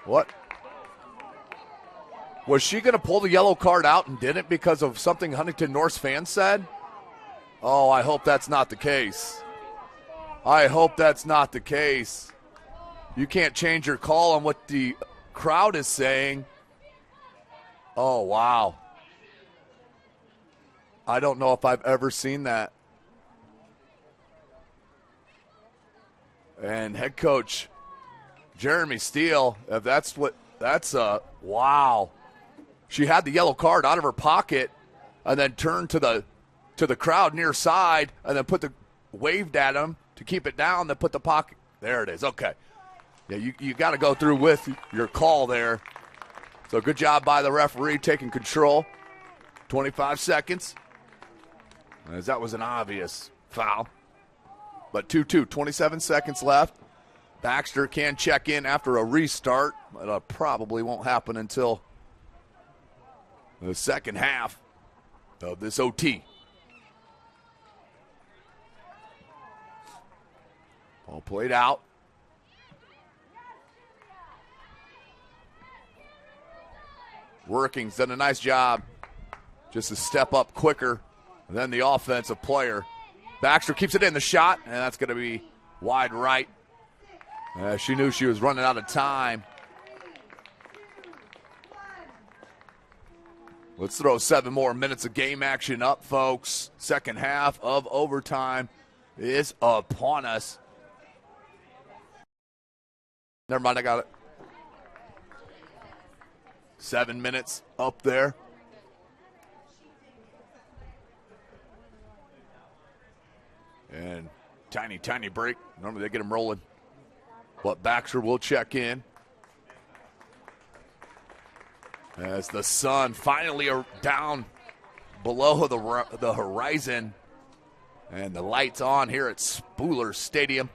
I: What? Was she going to pull the yellow card out and didn't because of something Huntington Norse fans said? Oh, I hope that's not the case. I hope that's not the case. You can't change your call on what the crowd is saying. Oh, wow. I don't know if I've ever seen that. And head coach Jeremy Steele, if that's wow. She had the yellow card out of her pocket and then turned to the crowd near side and then waved at him to keep it down, then put the pocket. There it is. Okay. Yeah, you got to go through with your call there. So good job by the referee taking control. 25 seconds. As that was an obvious foul. But 2-2, 27 seconds left. Baxter can check in after a restart, but it probably won't happen until the second half of this OT. Ball played out. Working's done a nice job just to step up quicker than the offensive player. Baxter keeps it in the shot, and that's going to be wide right. She knew she was running out of time. Let's throw 7 more minutes of game action up, folks. Second half of overtime is upon us. Never mind, I got it. 7 minutes up there. And tiny break. Normally they get them rolling. But Baxter will check in. As the sun finally down below the horizon. And the lights on here at Spooler Stadium.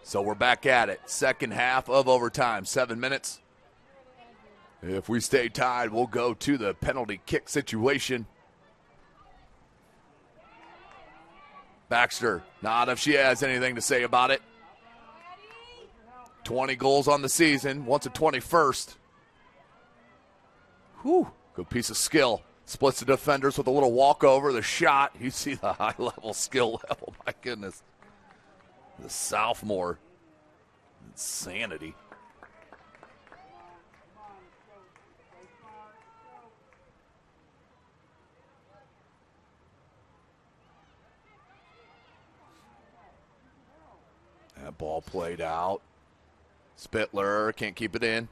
I: So we're back at it. Second half of overtime, 7 minutes. If we stay tied, we'll go to the penalty kick situation. Baxter, not if she has anything to say about it. 20 goals on the season, wants a 21st. Whew, good piece of skill. Splits the defenders with a little walkover. The shot, you see the high-level skill level. My goodness. The sophomore. Insanity. That ball played out. Spittler can't keep it in.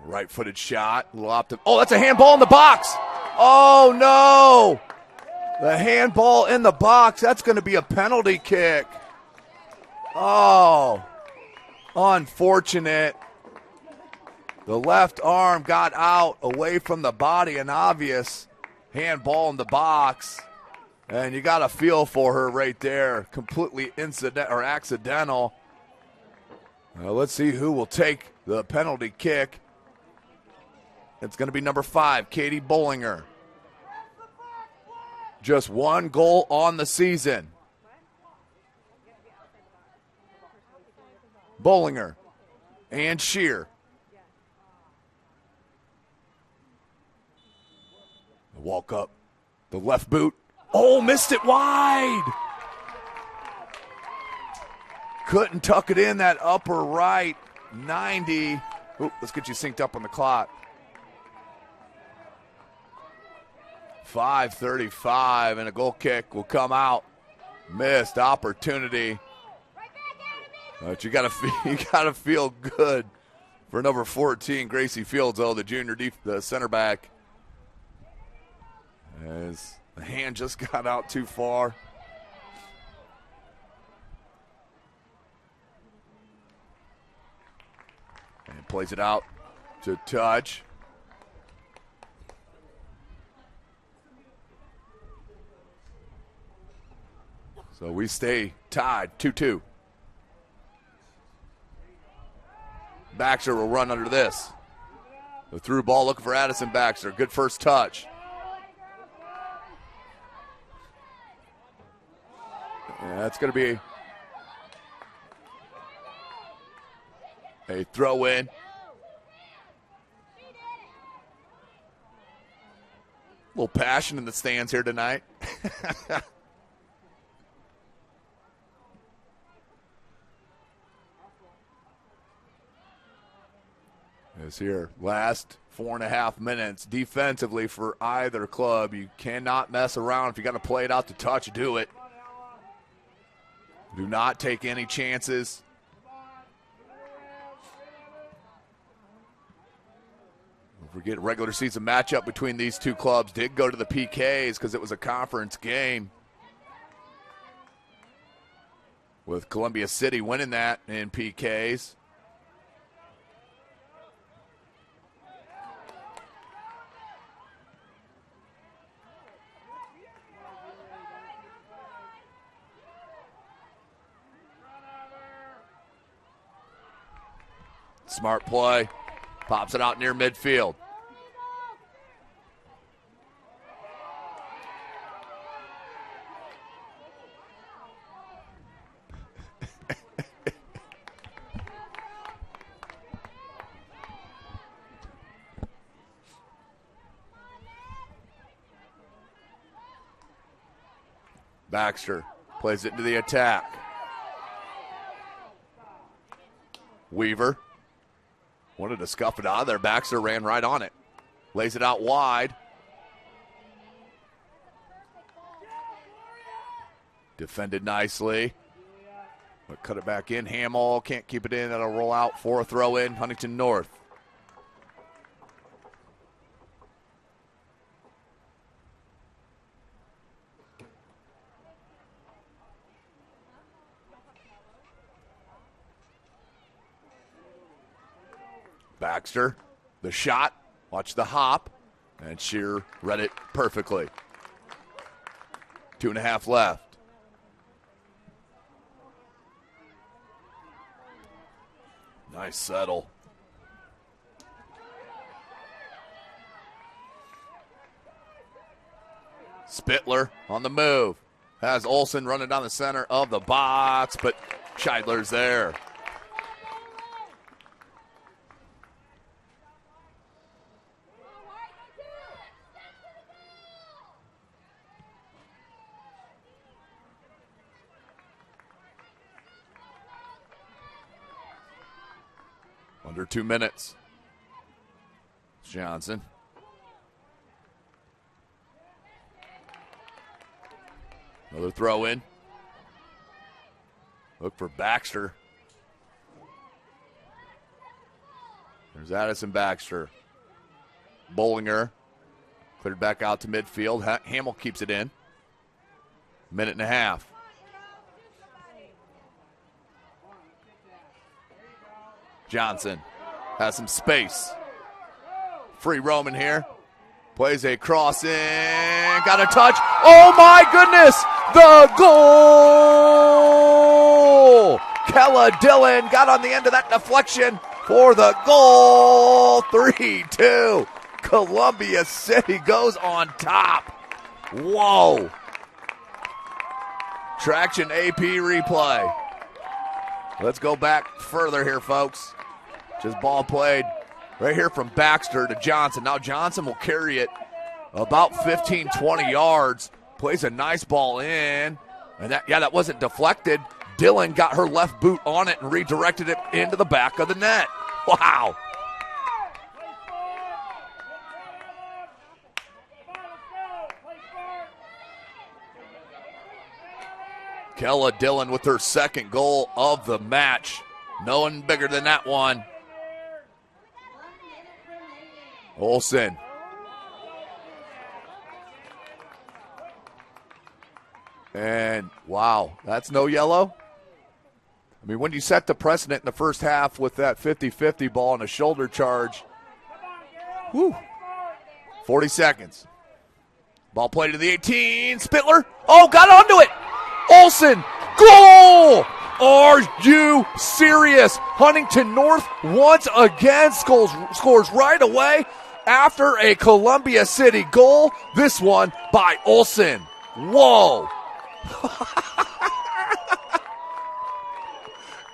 I: Right-footed shot. Oh, that's a handball in the box. Oh, no. The handball in the box. That's going to be a penalty kick. Oh, unfortunate. The left arm got out away from the body. An obvious handball in the box. And you got a feel for her right there. Completely accidental. Let's see who will take the penalty kick. It's going to be number 5, Katie Bollinger. Just 1 goal on the season. Bollinger and Shear. Walk up. The left boot. Oh, missed it wide. Couldn't tuck it in that upper right. 90. Ooh, let's get you synced up on the clock. 5:35, and a goal kick will come out. Missed opportunity. But you gotta feel good for number 14, Gracie Fields, the junior the center back. As the hand just got out too far. And plays it out to touch. So we stay tied, 2-2. Baxter will run under this. The through ball looking for Addison Baxter. Good first touch. Yeah, that's going to be a throw in. A little passion in the stands here tonight. Is here. Last 4.5 minutes defensively for either club. You cannot mess around. If you got to play it out to touch, do it. Do not take any chances. Don't forget, regular season matchup between these two clubs did go to the PKs because it was a conference game, with Columbia City winning that in PKs. Smart play. Pops it out near midfield. Baxter plays it into the attack. Weaver wanted to scuff it out of there. Baxter ran right on it. Lays it out wide. Defended nicely. But cut it back in. Hamill can't keep it in. That'll roll out for a throw in. Huntington North. Baxter, the shot, watch the hop, and Shearer read it perfectly. 2.5 left. Nice settle. Spittler on the move. Has Olsen running down the center of the box, but Scheidler's there. Under 2 minutes. Johnson. Another throw in. Look for Baxter. There's Addison Baxter. Bollinger. Cleared back out to midfield. Hamill keeps it in. 1.5 minutes. Johnson has some space. Free roaming here. Plays a cross in. Got a touch. Oh my goodness! The goal! Kella Dillon got on the end of that deflection for the goal. 3-2. Columbia City goes on top. Whoa. Traction AP replay. Let's go back further here, folks. Just ball played right here from Baxter to Johnson. Now Johnson will carry it about 15, 20 yards. Plays a nice ball in. And that wasn't deflected. Dillon got her left boot on it and redirected it into the back of the net. Wow. Kella Dillon with her second goal of the match. No one bigger than that one. Olsen. And, wow, that's no yellow? I mean, when you set the precedent in the first half with that 50-50 ball and a shoulder charge, whew, 40 seconds. Ball played to the 18. Spittler, got onto it. Olsen, goal! Are you serious? Huntington North once again scores right away after a Columbia City goal. This one by Olsen. Whoa.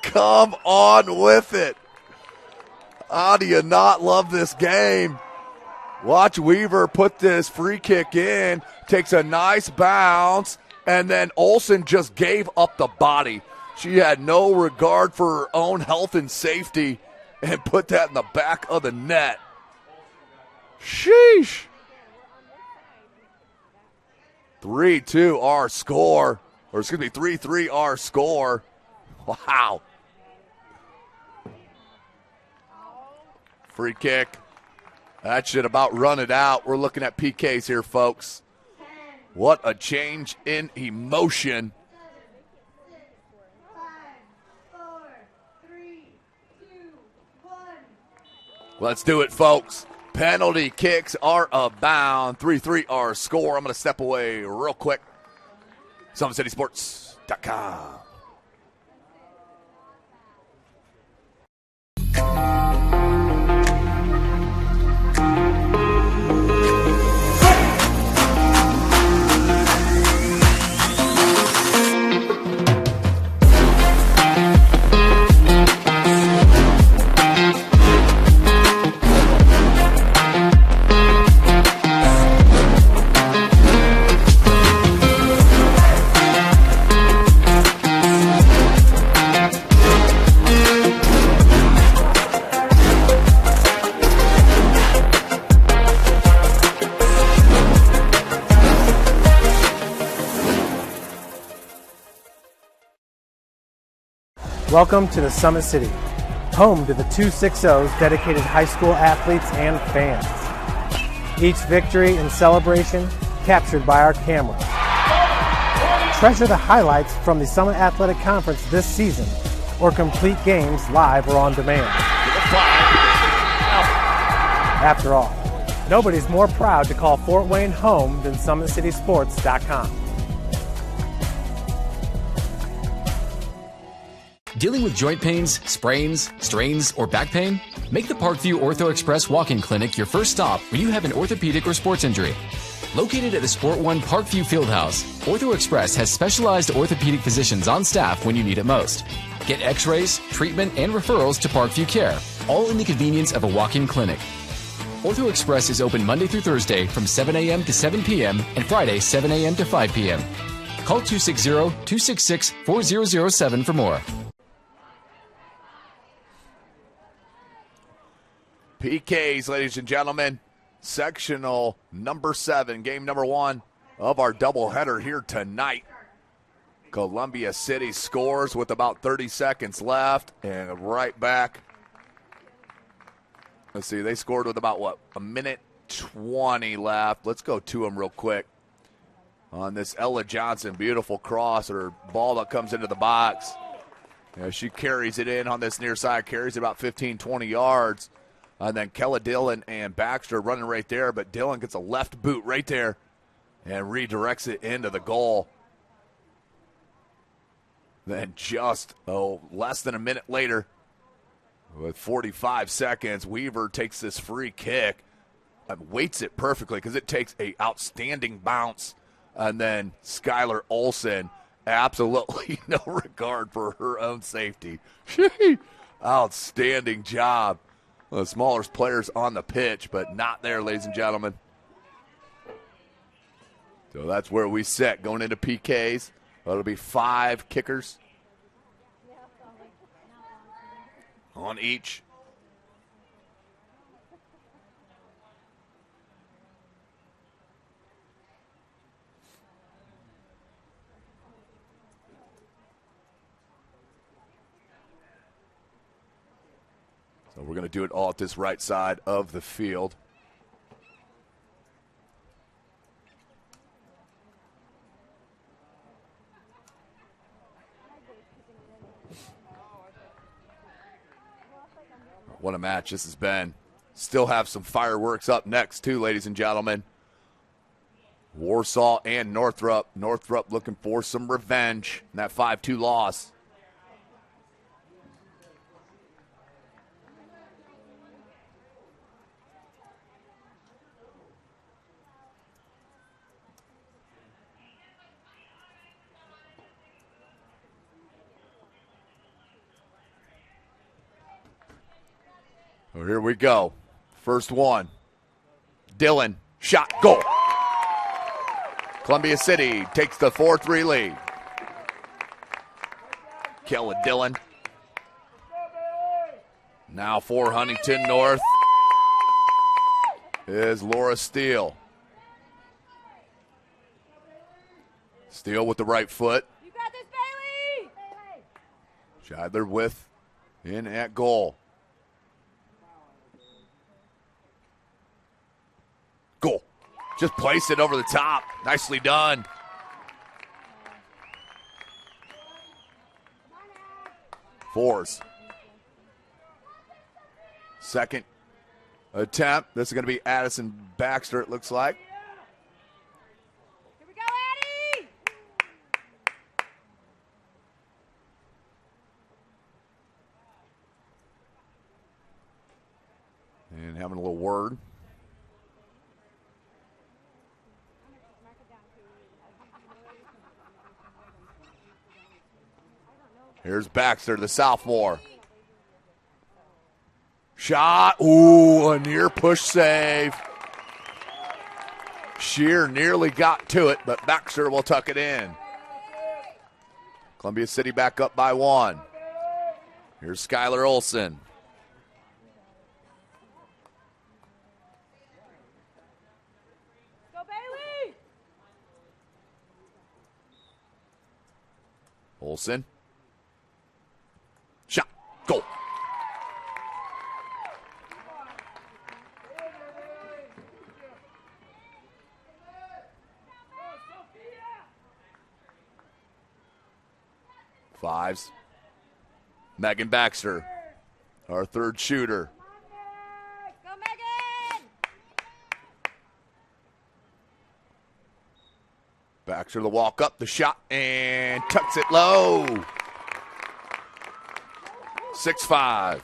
I: Come on with it. How do you not love this game? Watch Weaver put this free kick in, takes a nice bounce, and then Olsen just gave up the body. She had no regard for her own health and safety and put that in the back of the net. Sheesh. 3-2 our score. Or excuse me, 3-3 our score. Wow. Free kick. That should about run it out. We're looking at PKs here, folks. What a change in emotion.
J: 5, 4, 3, 2, 1.
I: Let's do it, folks. Penalty kicks are abound. 3-3 our score. I'm going to step away real quick. SummitCitySports.com.
A: Welcome to the Summit City, home to the 260s dedicated high school athletes and fans. Each victory and celebration captured by our camera. Treasure the highlights from the Summit Athletic Conference this season, or complete games live or on demand. After all, nobody's more proud to call Fort Wayne home than SummitCitySports.com.
L: Dealing with joint pains, sprains, strains, or back pain? Make the Parkview Ortho Express walk-in clinic your first stop when you have an orthopedic or sports injury. Located at the Sport One Parkview Fieldhouse, Ortho Express has specialized orthopedic physicians on staff when you need it most. Get x-rays, treatment, and referrals to Parkview Care, all in the convenience of a walk-in clinic. Ortho Express is open Monday through Thursday from 7 a.m. to 7 p.m. and Friday 7 a.m. to 5 p.m. Call 260-266-4007 for more.
I: PKs, ladies and gentlemen. Sectional number 7, game number 1 of our doubleheader here tonight. Columbia City scores with about 30 seconds left, and right back. Let's see, they scored with about, a minute 20 left. Let's go to them real quick. On this Ella Johnson, beautiful cross, or ball that comes into the box. She carries it in on this near side, carries it about 15, 20 yards. And then Kella Dillon and Baxter running right there, but Dillon gets a left boot right there and redirects it into the goal. Then just, less than a minute later, with 45 seconds, Weaver takes this free kick and weights it perfectly because it takes an outstanding bounce. And then Skylar Olsen, absolutely no regard for her own safety. Outstanding job. The smallest players on the pitch, but not there, ladies and gentlemen. So that's where we sit going into PKs. That'll be 5 kickers on each. So we're going to do it all at this right side of the field. What a match this has been. Still have some fireworks up next, too, ladies and gentlemen. Warsaw and Northrop. Northrop looking for some revenge in that 5-2 loss. So here we go. First one. Dillon, shot, goal. Columbia City takes the 4-3 lead. Kellen Dillon. Now for Huntington North is Laura Steele. Steele with the right foot.
H: You got this, Bailey!
I: Scheidler with in at goal. Goal. Just place it over the top. Nicely done. Fours. Second attempt. This is going to be Addison Baxter, it looks like.
H: Here we go, Addie!
I: And having a little word. Here's Baxter, the sophomore. Shot. Ooh, a near push save. Shear nearly got to it, but Baxter will tuck it in. Columbia City back up by 1. Here's Skylar Olson.
H: Go, Bailey!
I: Olson. Shot. Goal. Fives. Megan Baxter, our third shooter.
H: Go, Megan!
I: Baxter the walk up, the shot, and tucks it low. 6-5.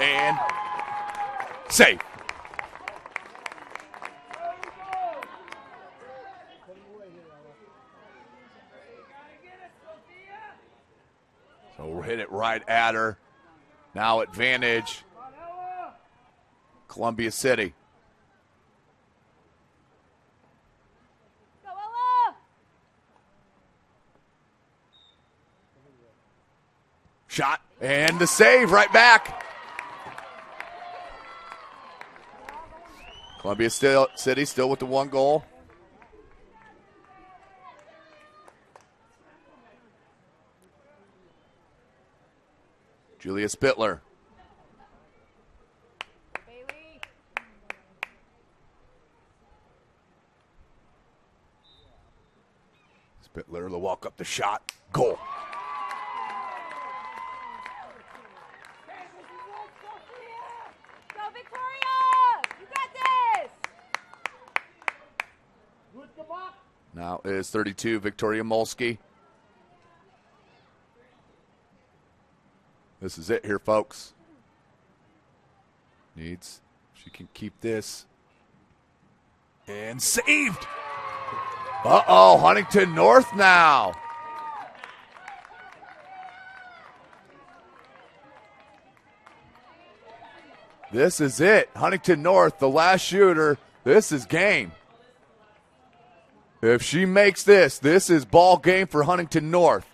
I: And save. So we'll hit it right at her. Now advantage. Columbia City.
H: Go, Ella!
I: Shot and the save right back. Columbia City still with the 1 goal. Julia Spittler.
H: Bailey!
I: Spittler, the walk up, the shot, goal.
H: Go, Victoria! You got this!
I: Now is 32, Victoria Molsky. This is it here, folks. Needs She can keep this. And saved. Uh-oh, Huntington North now. This is it. Huntington North, the last shooter. This is game. If she makes this, this is ball game for Huntington North.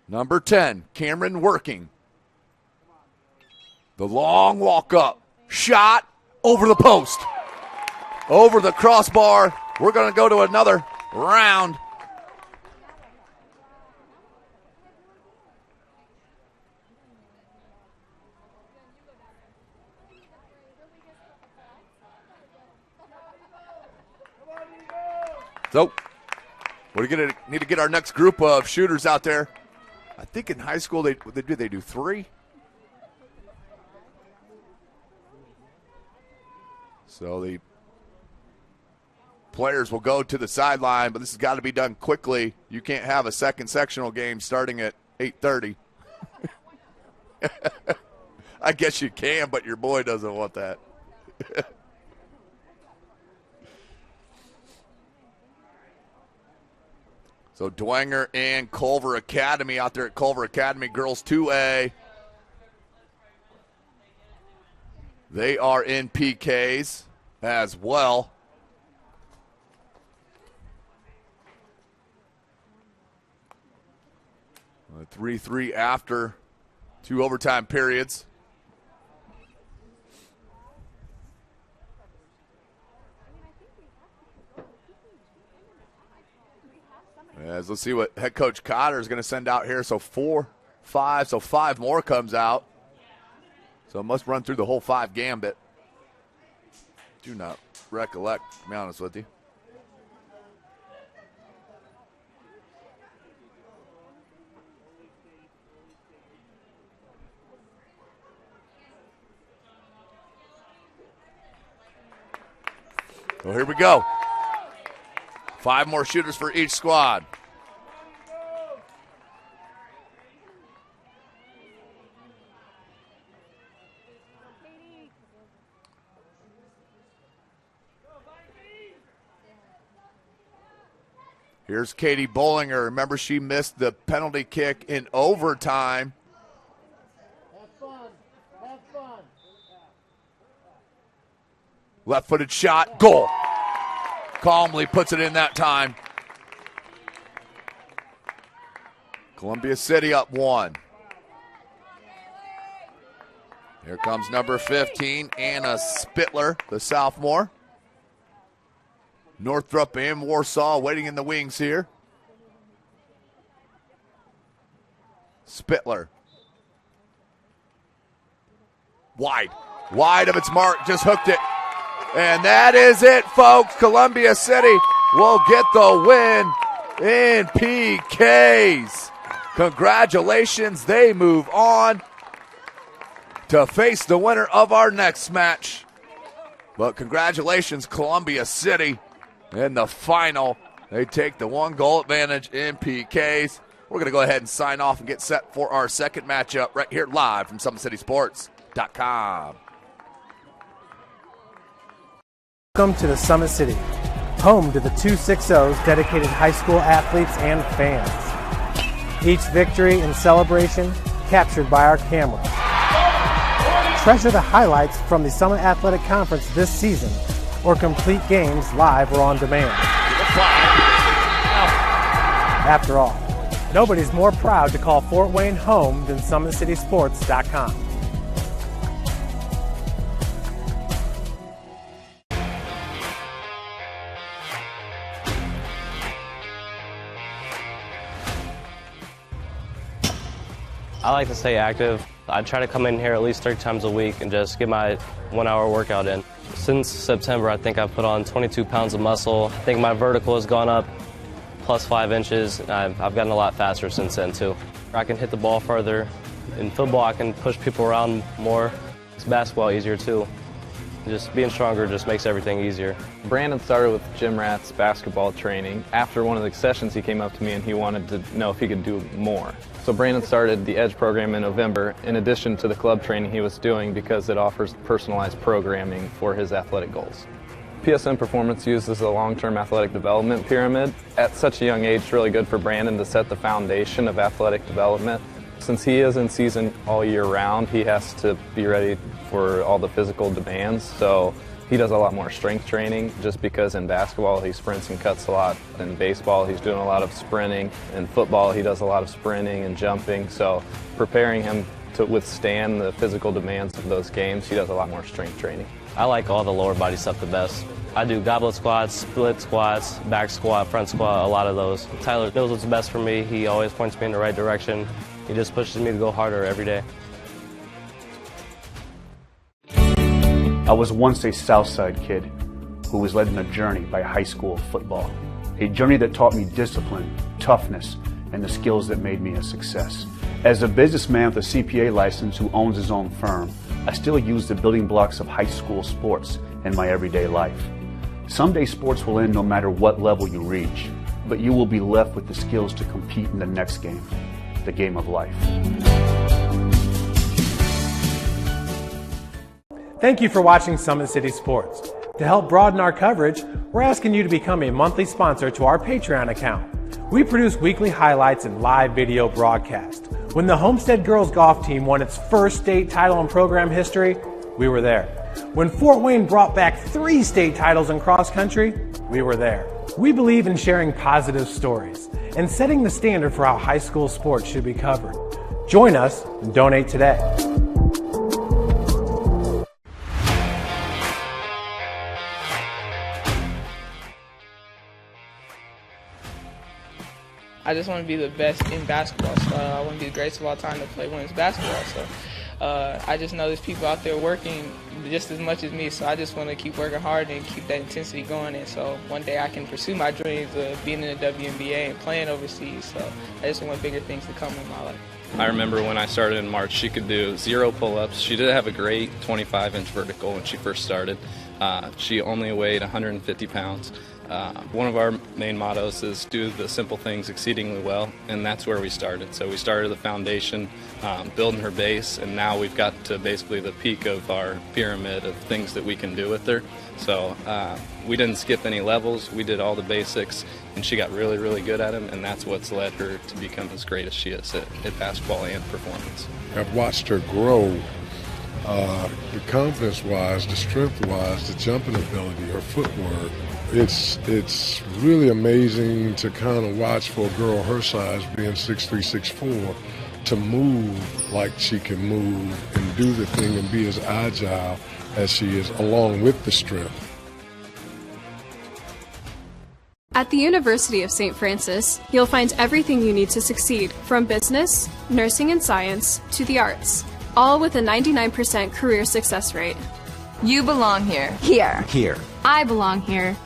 I: Number 10, Cameron working. The long walk up. Shot over the post. Over the crossbar. We're going to go to another round. So, we're going to need to get our next group of shooters out there. I think in high school they do 3. So the players will go to the sideline, but this has got to be done quickly. You can't have a second sectional game starting at 8:30. I guess you can, but your boy doesn't want that. So Dwenger and Culver Academy out there at Culver Academy, girls 2A. They are in PKs as well. A 3-3 after 2 overtime periods. As let's see what head coach Cotter is going to send out here. So 4, 5, so 5 more comes out. So it must run through the whole 5 gambit. Do not recollect, to be honest with you. Well, here we go. 5 more shooters for each squad. Here's Katie Bollinger. Remember, she missed the penalty kick in overtime.
J: Have fun.
I: Left-footed shot, goal. Calmly puts it in that time. Columbia City up 1. Here comes number 15, Anna Spittler, the sophomore. Northrop and Warsaw waiting in the wings here. Spittler. Wide of its mark, just hooked it. And that is it, folks. Columbia City will get the win in PKs. Congratulations, they move on to face the winner of our next match. But congratulations, Columbia City. In the final, they take the 1-goal advantage in PKs. We're going to go ahead and sign off and get set for our second matchup right here live from SummitCitySports.com.
A: Welcome to the Summit City, home to the 260's dedicated high school athletes and fans. Each victory and celebration captured by our camera. Treasure the highlights from the Summit Athletic Conference this season, or complete games live or on demand. After all, nobody's more proud to call Fort Wayne home than SummitCitySports.com.
B: I like to stay active. I try to come in here at least 3 times a week and just get my 1-hour workout in. Since September, I think I've put on 22 pounds of muscle. I think my vertical has gone up plus 5 inches. And I've gotten a lot faster since then, too. I can hit the ball further. In football, I can push people around more. It's basketball easier, too. Just being stronger just makes everything easier.
C: Brandon started with gym rats basketball training. After one of the sessions, he came up to me and he wanted to know if he could do more. So Brandon started the Edge program in November, in addition to the club training he was doing, because it offers personalized programming for his athletic goals. PSM Performance uses a long-term athletic development pyramid. At such a young age, it's really good for Brandon to set the foundation of athletic development. Since he is in season all year round, he has to be ready for all the physical demands. So he does a lot more strength training, just because in basketball he sprints and cuts a lot. In baseball he's doing a lot of sprinting. In football he does a lot of sprinting and jumping. So preparing him to withstand the physical demands of those games, he does a lot more strength training.
B: I like all the lower body stuff the best. I do goblet squats, split squats, back squat, front squat, a lot of those. Tyler knows what's best for me. He always points me in the right direction. He just pushes me to go harder every day.
D: I was once a Southside kid who was led on a journey by high school football. A journey that taught me discipline, toughness, and the skills that made me a success. As a businessman with a CPA license who owns his own firm, I still use the building blocks of high school sports in my everyday life. Someday sports will end no matter what level you reach, but you will be left with the skills to compete in the next game, the game of life.
A: Thank you for watching Summit City Sports. To help broaden our coverage, we're asking you to become a monthly sponsor to our Patreon account. We produce weekly highlights and live video broadcasts. When the Homestead girls golf team won its first state title in program history, we were there. When Fort Wayne brought back 3 state titles in cross country, we were there. We believe in sharing positive stories and setting the standard for how high school sports should be covered. Join us and donate today.
E: I just want to be the best in basketball. So I want to be the greatest of all time to play women's basketball. So I just know there's people out there working just as much as me. So I just want to keep working hard and keep that intensity going. And so one day I can pursue my dreams of being in the WNBA and playing overseas. So I just want bigger things to come in my life.
C: I remember when I started in March, she could do 0 pull-ups. She did have a great 25-inch vertical when she first started. She only weighed 150 pounds. One of our main mottos is do the simple things exceedingly well, and that's where we started. So we started the foundation, building her base, and now we've got to basically the peak of our pyramid of things that we can do with her. So we didn't skip any levels. We did all the basics, and she got really, really good at them, and that's what's led her to become as great as she is at basketball and performance.
F: I've watched her grow, the confidence-wise, the strength-wise, the jumping ability, her footwork. It's really amazing to kind of watch for a girl her size, being 6'3", 6'4", to move like she can move and do the thing and be as agile as she is, along with the strength.
G: At the University of St. Francis, you'll find everything you need to succeed, from business, nursing and science, to the arts, all with a 99% career success rate.
T: You belong here.
U: Here.
T: Here.
U: I belong here.